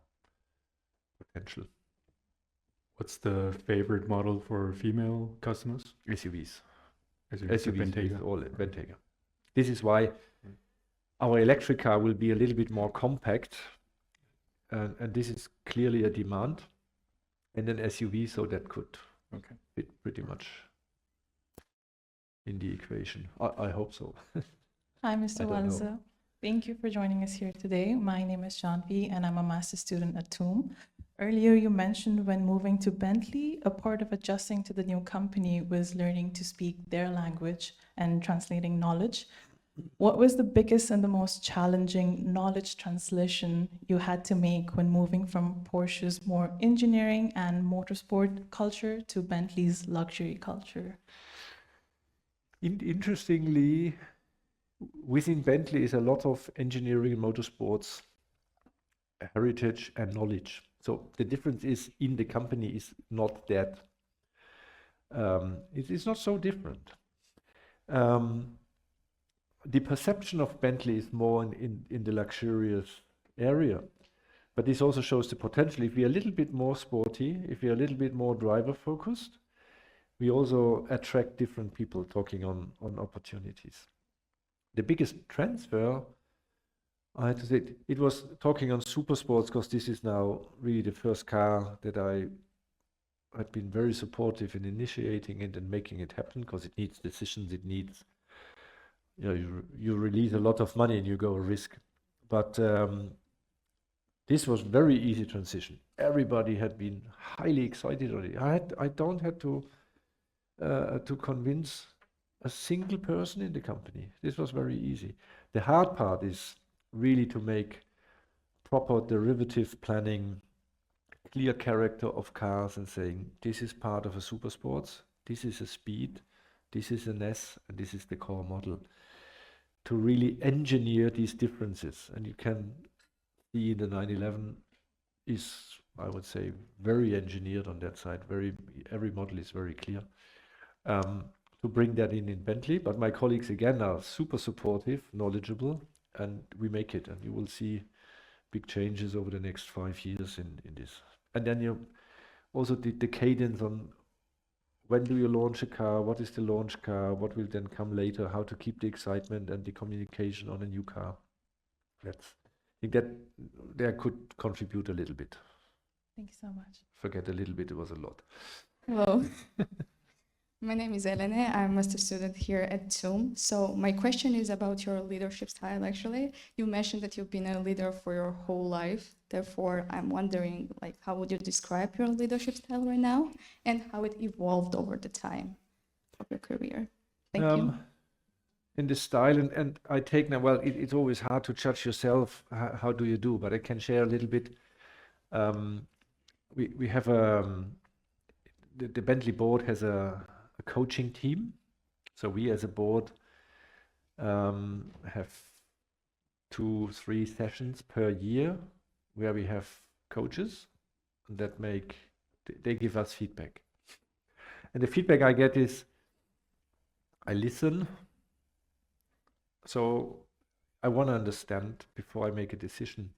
potential.
What's the favorite model for female customers?
SUVs.
Bentayga.
With all Bentayga. This is why our electric car will be a little bit more compact. And this is clearly a demand, and an SUV, so that could fit pretty much in the equation. I hope so.
Hi, Mr. Walliser. Thank you for joining us here today. My name is Shanvi, and I'm a master's student at TUM. Earlier, you mentioned when moving to Bentley, a part of adjusting to the new company was learning to speak their language and translating knowledge. What was the biggest and the most challenging knowledge translation you had to make when moving from Porsche's more engineering and motorsport culture to Bentley's luxury culture?
Interestingly, within Bentley is a lot of engineering and motorsports heritage and knowledge. So the difference is in the company is not that. It is not so different. The perception of Bentley is more in the luxurious area, but this also shows the potential. If we are a little bit more sporty, if we are a little bit more driver focused, we also attract different people talking on opportunities. The biggest transfer, I had to say, it was talking on super sports, because this is now really the first car that I had been very supportive in initiating it and making it happen, because it needs decisions, it needs, you release a lot of money and you go risk. But this was very easy transition. Everybody had been highly excited already. I don't have to convince a single person in the company. This was very easy. The hard part is really to make proper derivative planning, clear character of cars, and saying this is part of a super sports, this is a speed, this is an S, and this is the core model. To really engineer these differences, and you can see the 911 is, I would say, very engineered on that side. Every model is very clear. To bring that in Bentley, but my colleagues again are super supportive, knowledgeable, and we make it. And you will see big changes over the next 5 years in this. And then also the cadence on when do you launch a car? What is the launch car? What will then come later? How to keep the excitement and the communication on a new car? I think that there could contribute a little bit.
Thank you so much.
Forget a little bit, it was a lot.
Hello. My name is Elene. I'm a master student here at TUM. So my question is about your leadership style, actually. You mentioned that you've been a leader for your whole life. Therefore, I'm wondering, like, how would you describe your leadership style right now and how it evolved over the time of your career? Thank you.
In the style, and I take now, well, it's always hard to judge yourself, how do you do, but I can share a little bit. We have the Bentley board has a coaching team. So we as a board have 2-3 sessions per year where we have coaches that they give us feedback. And the feedback I get is, I listen. So I want to understand before I make a decision.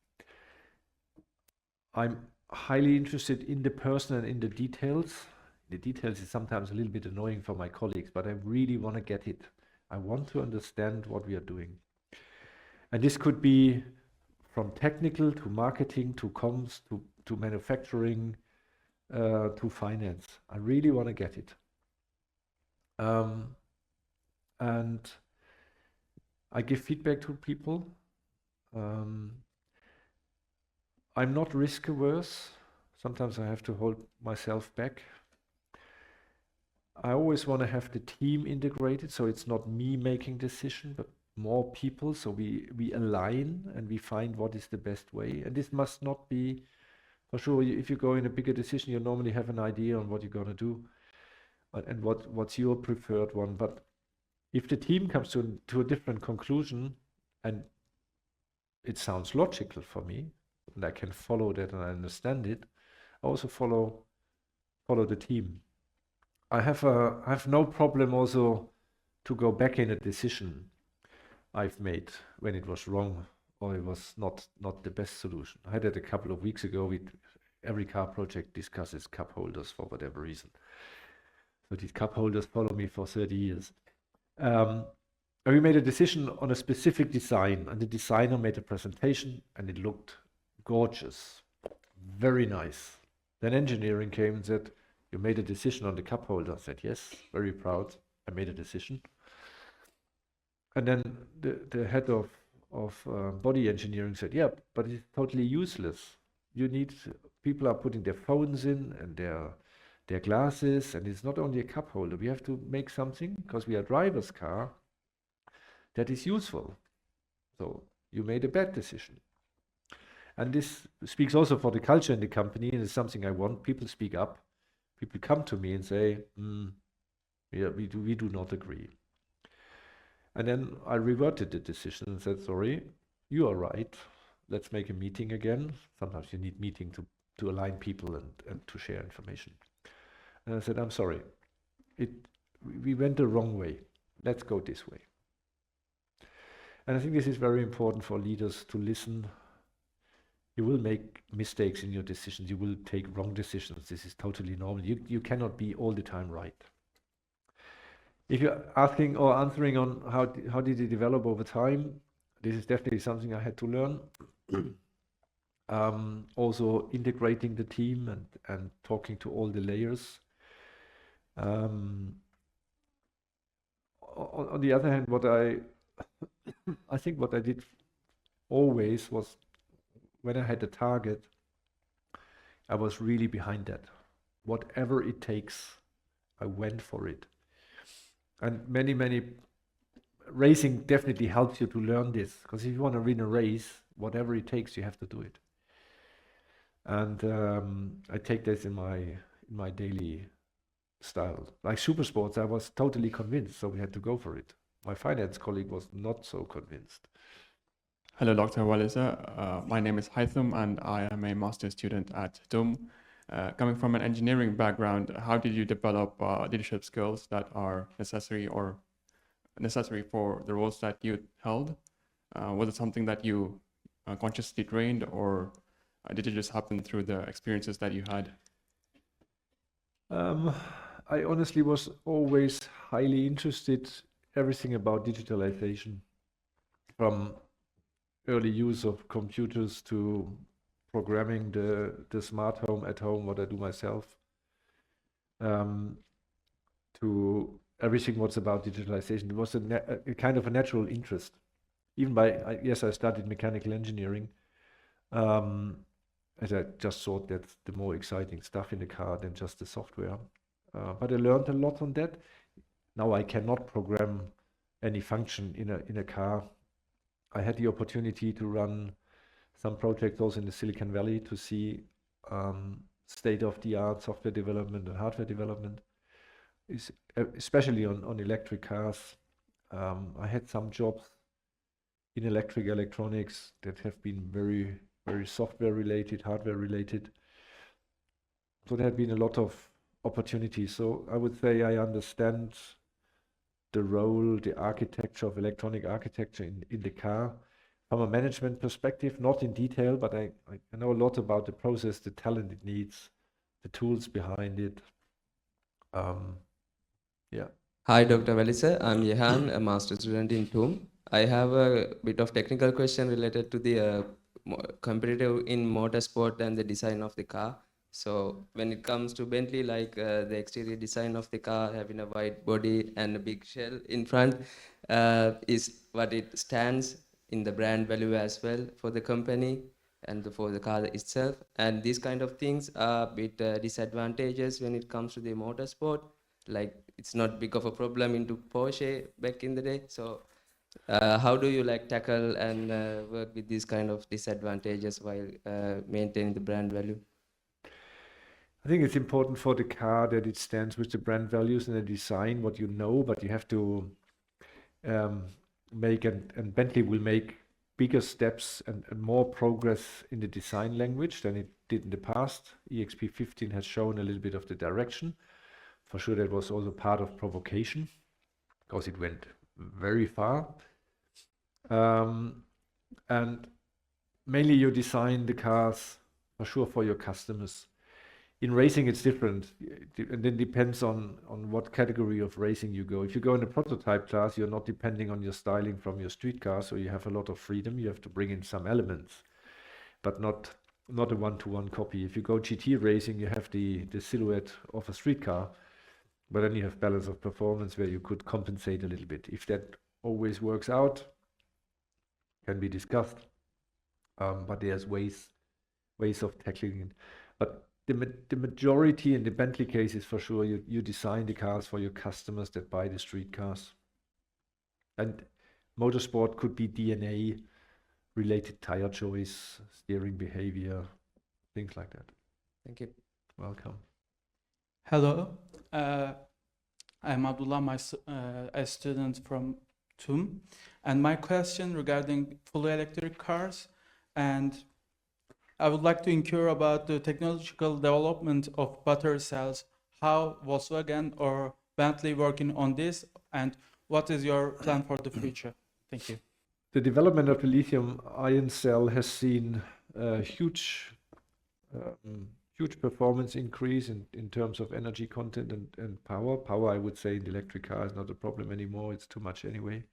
I'm highly interested in the person and in the details. The details is sometimes a little bit annoying for my colleagues, but I really want to get it. I want to understand what we are doing. And this could be from technical to marketing to comms to manufacturing to finance. I really want to get it. And I give feedback to people. I'm not risk averse. Sometimes I have to hold myself back. I always want to have the team integrated, so it's not me making decision, but more people. So we align and we find what is the best way. And this must not be, for sure, if you go in a bigger decision, you normally have an idea on what you're going to do and what's your preferred one. But if the team comes to a different conclusion and it sounds logical for me, and I can follow that and I understand it, I also follow the team. I have no problem also to go back in a decision I've made when it was wrong or it was not the best solution. I had it a couple of weeks ago. Every car project discusses cup holders for whatever reason. So these cup holders follow me for 30 years. And we made a decision on a specific design, and the designer made a presentation and it looked gorgeous, very nice. Then engineering came and said, "You made a decision on the cup holder." I said, "Yes, very proud. I made a decision." And then the head of body engineering said, "Yeah, but it's totally useless. People are putting their phones in and their glasses, and it's not only a cup holder. We have to make something, because we are a driver's car, that is useful. So you made a bad decision." And this speaks also for the culture in the company, and it's something I want. People speak up. People come to me and say, "Yeah, we do not agree." And then I reverted the decision and said, "Sorry, you are right. Let's make a meeting again." Sometimes you need meeting to align people and to share information. And I said, "I'm sorry. We went the wrong way. Let's go this way." And I think this is very important for leaders to listen. You will make mistakes in your decisions. You will take wrong decisions. This is totally normal. You cannot be all the time right. If you're asking or answering on how did it develop over time, this is definitely something I had to learn. Also integrating the team and talking to all the layers. On the other hand, I think what I did always was, when I had a target, I was really behind that. Whatever it takes, I went for it. And many racing definitely helps you to learn this, because if you want to win a race, whatever it takes, you have to do it. And I take this in my daily style. Like super sports, I was totally convinced, so we had to go for it. My finance colleague was not so convinced.
Hello, Dr. Walliser. My name is Haitham, and I am a master's student at TUM. Coming from an engineering background, how did you develop leadership skills that are necessary for the roles that you held? Was it something that you consciously trained, or did it just happen through the experiences that you had?
I honestly was always highly interested everything about digitalization, from early use of computers to programming the smart home at home, what I do myself, to everything what's about digitalization. It was a kind of a natural interest. Even yes, I studied mechanical engineering, as I just thought that's the more exciting stuff in the car than just the software. But I learned a lot on that. Now I cannot program any function in a car. I had the opportunity to run some projects also in the Silicon Valley to see state-of-the-art software development and hardware development, especially on electric cars. I had some jobs in electronics that have been very, very software related, hardware related. So there have been a lot of opportunities. So I would say I understand the role, the architecture of electronic architecture in the car from a management perspective, not in detail, but I know a lot about the process, the talent it needs, the tools behind it. Yeah.
Hi, Dr. Walliser. I'm Jehan, a master student in TUM. I have a bit of technical question related to the competitive in motorsport and the design of the car. So when it comes to Bentley, like the exterior design of the car, having a wide body and a big shell in front, is what it stands in the brand value as well for the company and for the car itself. And these kind of things are a bit disadvantages when it comes to the motorsport. Like it's not big of a problem into Porsche back in the day. So how do you like tackle and work with these kind of disadvantages while maintaining the brand value?
I think it's important for the car that it stands with the brand values and the design, what you know, but you have to make, and Bentley will make bigger steps and more progress in the design language than it did in the past. EXP15 has shown a little bit of the direction. For sure, that was also part of provocation because it went very far. And mainly you design the cars for sure for your customers. In racing, it's different. And it depends on what category of racing you go. If you go in a prototype class, you're not depending on your styling from your street car, so you have a lot of freedom. You have to bring in some elements, but not a one-to-one copy. If you go GT racing, you have the silhouette of a street car, but then you have balance of performance where you could compensate a little bit. If that always works out, can be discussed, but there's ways of tackling it. But the majority in the Bentley case is for sure you design the cars for your customers that buy the street cars. And motorsport could be DNA related tire choice, steering behavior, things like that.
Thank you.
Welcome.
Hello, I'm Abdullah, a student from TUM, and my question regarding fully electric cars, and I would like to inquire about the technological development of battery cells, how Volkswagen or Bentley working on this, and what is your plan for the future? Thank you.
The development of the lithium-ion cell has seen a huge performance increase in terms of energy content and power. Power, I would say, in the electric car is not a problem anymore. It's too much anyway.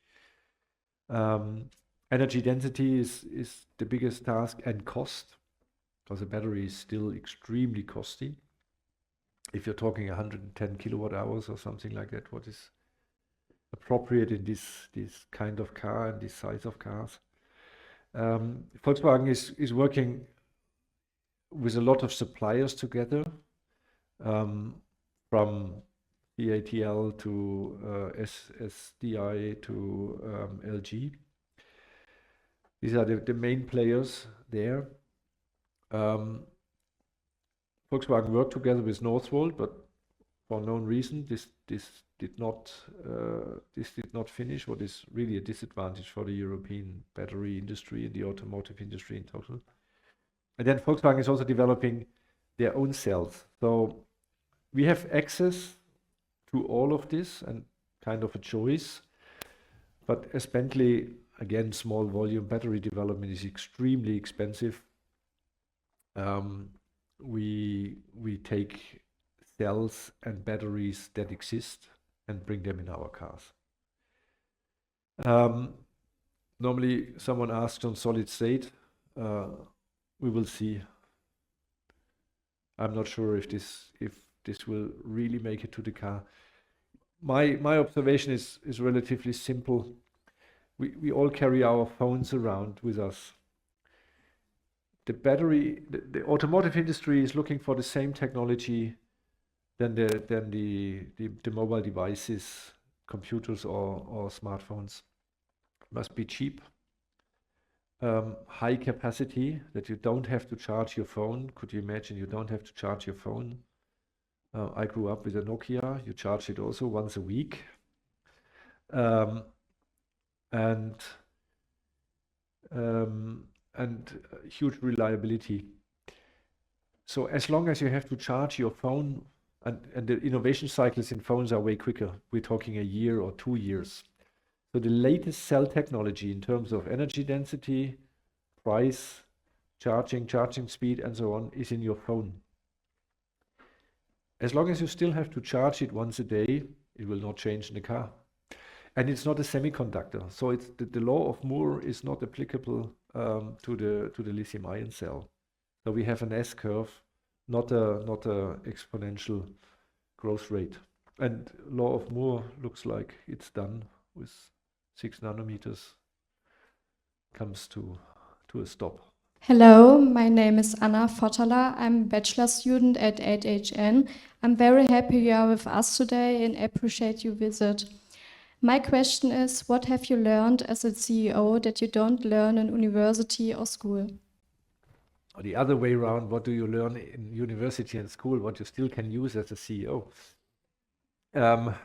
Energy density is the biggest task, and cost, because the battery is still extremely costly. If you're talking 110 kilowatt hours or something like that, what is appropriate in this kind of car and this size of cars. Volkswagen is working with a lot of suppliers together, from CATL to SDI to LG. These are the main players there. Volkswagen worked together with Northvolt, but for known reason, this did not finish. What is really a disadvantage for the European battery industry and the automotive industry in total. And then Volkswagen is also developing their own cells. So we have access to all of this and kind of a choice. But as Bentley, again, small volume battery development is extremely expensive. We take cells and batteries that exist and bring them in our cars. Normally, someone asks on solid state. We will see. I'm not sure if this will really make it to the car. My observation is relatively simple. We all carry our phones around with us. The automotive industry is looking for the same technology than the mobile devices, computers or smartphones. Must be cheap, high capacity, that you don't have to charge your phone. Could you imagine you don't have to charge your phone? I grew up with a Nokia. You charge it also once a week. And huge reliability. So as long as you have to charge your phone, and the innovation cycles in phones are way quicker. We're talking a year or 2 years. So the latest cell technology in terms of energy density, price, charging speed, and so on is in your phone. As long as you still have to charge it once a day, it will not change in the car. And it's not a semiconductor. So it's the law of Moore is not applicable to the lithium-ion cell. So we have an S-curve, not a exponential growth rate. And law of Moore looks like it's done with 6 nanometers, comes to a stop.
Hello, my name is Anna Fotala. I'm a bachelor student at 8HN. I'm very happy you are with us today and appreciate your visit. My question is, what have you learned as a CEO that you don't learn in university or school?
Or the other way around, what do you learn in university and school, what you still can use as a CEO? That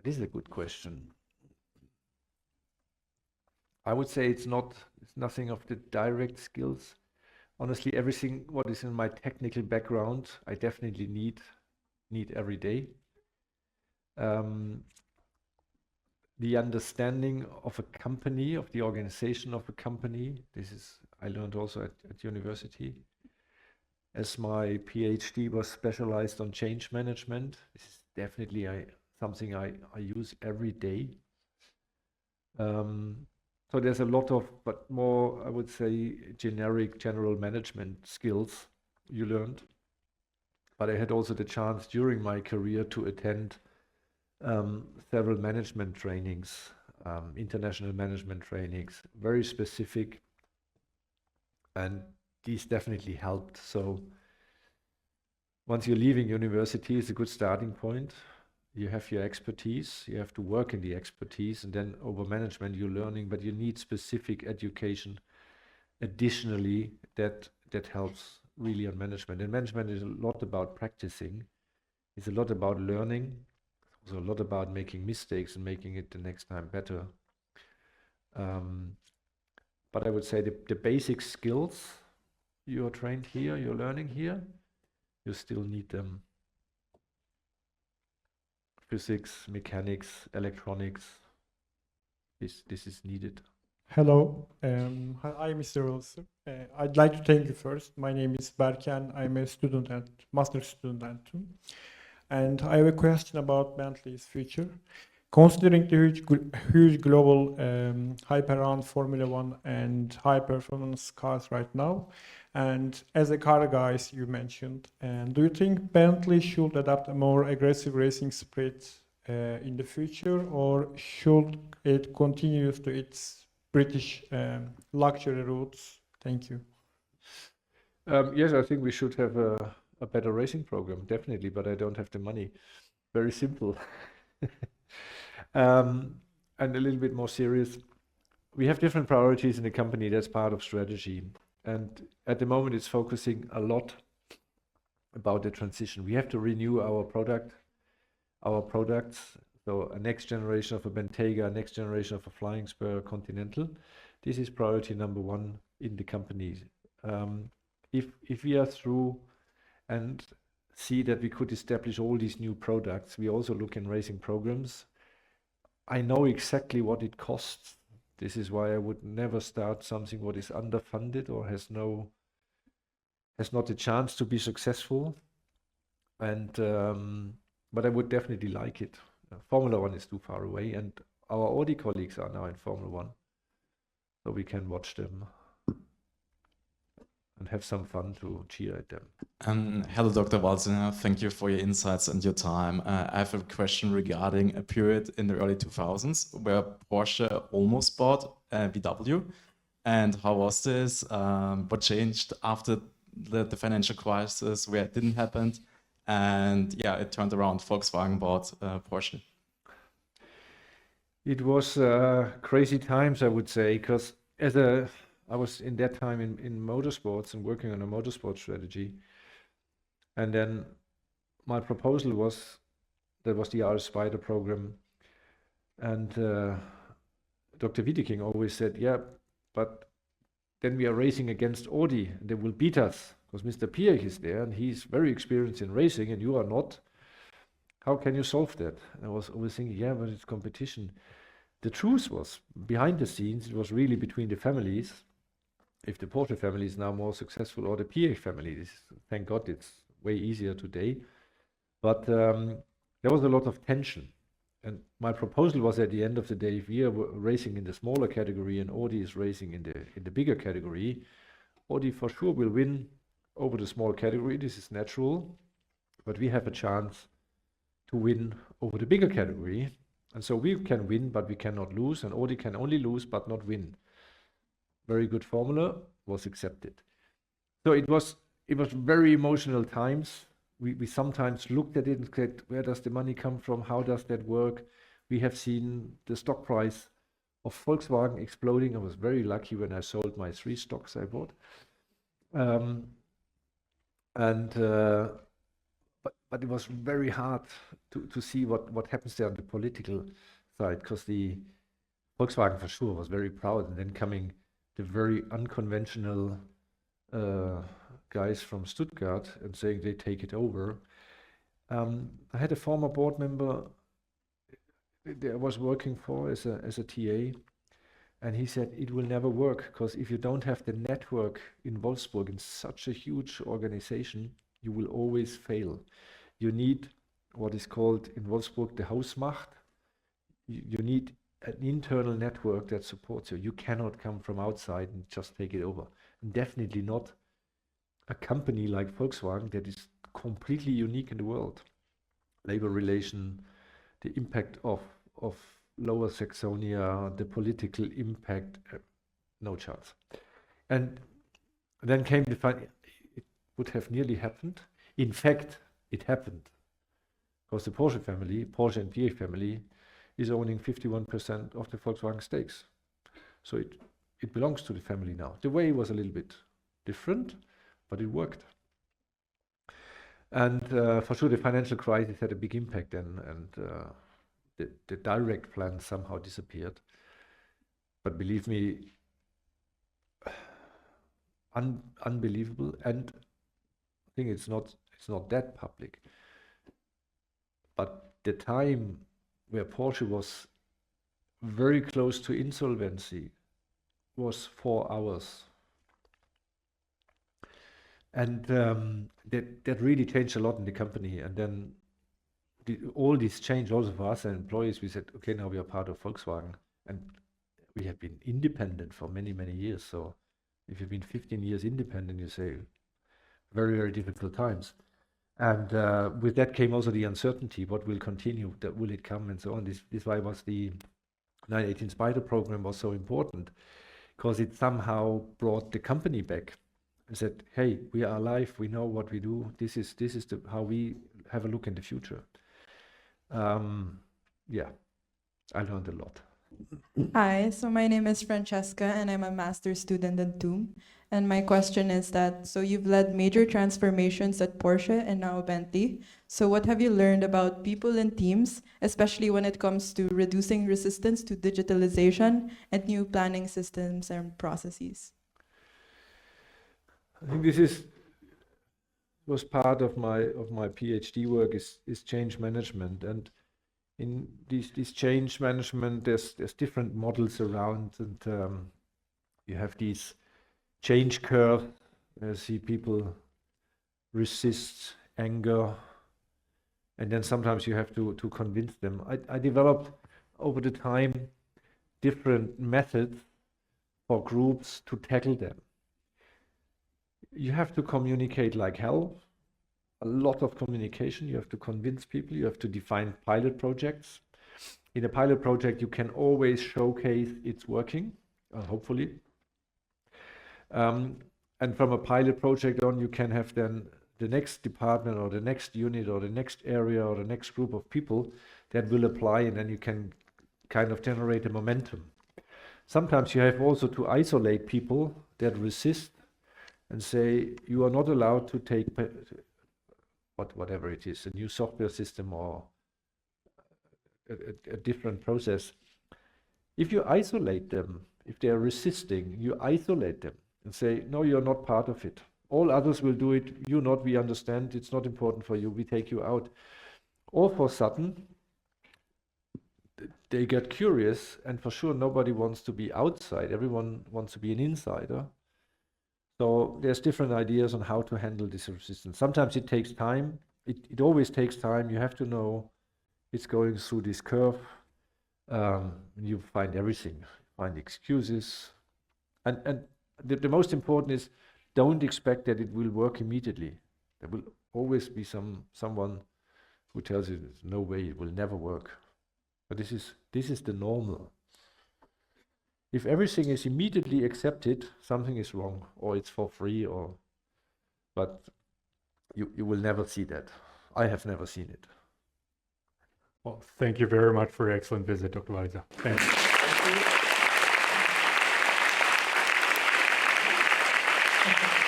is a good question. I would say it's nothing of the direct skills. Honestly, everything what is in my technical background, I definitely need every day. The understanding of a company, of the organization of a company, I learned also at university. As my PhD was specialized on change management, this is definitely something I use every day. So there's a lot of, but more, I would say, general management skills you learned. But I had also the chance during my career to attend several management trainings, international management trainings, very specific, and these definitely helped. So once you're leaving university, it's a good starting point. You have your expertise, you have to work in the expertise, and then over management you're learning, but you need specific education additionally that helps really on management. And management is a lot about practicing, it's a lot about learning, it's a lot about making mistakes and making it the next time better. But I would say the basic skills you're trained here, you're learning here, you still need them. Physics, mechanics, electronics, this is needed.
Hello, hi Mr. Walliser. I'd like to thank you first. My name is Berken. I'm a master student at TUM. And I have a question about Bentley's future. Considering the huge global hype around Formula One and high performance cars right now, and as a car guys you mentioned, do you think Bentley should adopt a more aggressive racing spirit in the future, or should it continue to its British luxury roots? Thank you.
Yes, I think we should have a better racing program, definitely, but I don't have the money. Very simple. And a little bit more serious. We have different priorities in the company, that's part of strategy. And at the moment it's focusing a lot about the transition. We have to renew our products. So a next generation of a Bentayga, a next generation of a Flying Spur Continental. This is priority number 1 in the company. If we are through and see that we could establish all these new products, we also look in racing programs. I know exactly what it costs. This is why I would never start something what is underfunded or has no has not the chance to be successful. And but I would definitely like it. Formula One is too far away, and our Audi colleagues are now in Formula One, so we can watch them and have some fun to cheer at them.
Hello, Dr. Walliser. Thank you for your insights and your time. I have a question regarding a period in the early 2000s where Porsche almost bought VW. And how was this? What changed after the financial crisis where it didn't happen? And yeah, it turned around. Volkswagen bought Porsche.
It was crazy times, I would say, because I was in that time in motorsports and working on a motorsport strategy. And then my proposal was, that was the RS Spyder program. And Dr. Wiedeking always said, yeah, but then we are racing against Audi, and they will beat us, because Mr. Piech is there, and he's very experienced in racing, and you are not. How can you solve that? And I was always thinking, yeah, but it's competition. The truth was, behind the scenes, it was really between the families. If the Porsche family is now more successful, or the Piech family, thank God it's way easier today. But there was a lot of tension. And my proposal was, at the end of the day, if we are racing in the smaller category and Audi is racing in the bigger category, Audi for sure will win over the small category. This is natural. But we have a chance to win over the bigger category. And so we can win, but we cannot lose. And Audi can only lose, but not win. Very good formula, was accepted. So it was very emotional times. We sometimes looked at it and said, where does the money come from? How does that work? We have seen the stock price of Volkswagen exploding. I was very lucky when I sold my 3 stocks I bought. But it was very hard to see what happens there on the political side, because the Volkswagen for sure was very proud, and then coming the very unconventional guys from Stuttgart and saying they take it over. I had a former board member that I was working for as a TA, and he said it will never work, because if you don't have the network in Wolfsburg, in such a huge organization, you will always fail. You need what is called in Wolfsburg the Hausmacht. You need an internal network that supports you. You cannot come from outside and just take it over. And definitely not a company like Volkswagen that is completely unique in the world. Labor relation, the impact of Lower Saxonia, the political impact, no chance. And then came the final, it would have nearly happened. In fact, it happened, because the Porsche family, Porsche and Piech family, is owning 51% of the Volkswagen stakes. So it belongs to the family now. The way was a little bit different, but it worked. And for sure the financial crisis had a big impact then, and the direct plan somehow disappeared. But believe me, unbelievable. And I think it's not that public. But the time where Porsche was very close to insolvency was 4 hours. And that really changed a lot in the company. And then all this changed also for us and employees. We said, okay, now we are part of Volkswagen. And we have been independent for many, many years. So if you've been 15 years independent, you say, very, very difficult times. And with that came also the uncertainty. What will continue? Will it come? And so on. This is why was the 918 Spyder program was so important, because it somehow brought the company back and said, hey, we are alive. We know what we do. This is how we have a look in the future. Yeah, I learned a lot.
Hi, so my name is Francesca and I'm a master's student at TUM. And my question is that, so you've led major transformations at Porsche and now Bentley. So what have you learned about people and teams, especially when it comes to reducing resistance to digitalization and new planning systems and processes?
I think this was part of my PhD work is change management. And in this change management, there's different models around, and you have these change curve. I see people resist, anger, and then sometimes you have to convince them. I developed over the time different methods for groups to tackle them. You have to communicate like hell, a lot of communication. You have to convince people, you have to define pilot projects. In a pilot project, you can always showcase it's working, hopefully. And from a pilot project on, you can have then the next department or the next unit or the next area or the next group of people that will apply, and then you can kind of generate a momentum. Sometimes you have also to isolate people that resist and say, you are not allowed to take whatever it is, a new software system or a different process. If you isolate them, if they are resisting, you isolate them and say, no, you're not part of it. All others will do it, you not, we understand, it's not important for you, we take you out. All of a sudden, they get curious, and for sure nobody wants to be outside, everyone wants to be an insider. So there's different ideas on how to handle this resistance. Sometimes it takes time, it always takes time, you have to know it's going through this curve. You find everything, find excuses. And the most important is, don't expect that it will work immediately. There will always be someone who tells you there's no way, it will never work. But this is the normal. If everything is immediately accepted, something is wrong, or it's for free, but you will never see that. I have never seen it.
Well, thank you very much for your excellent visit, Dr. Walliser. Thanks.
Thank you.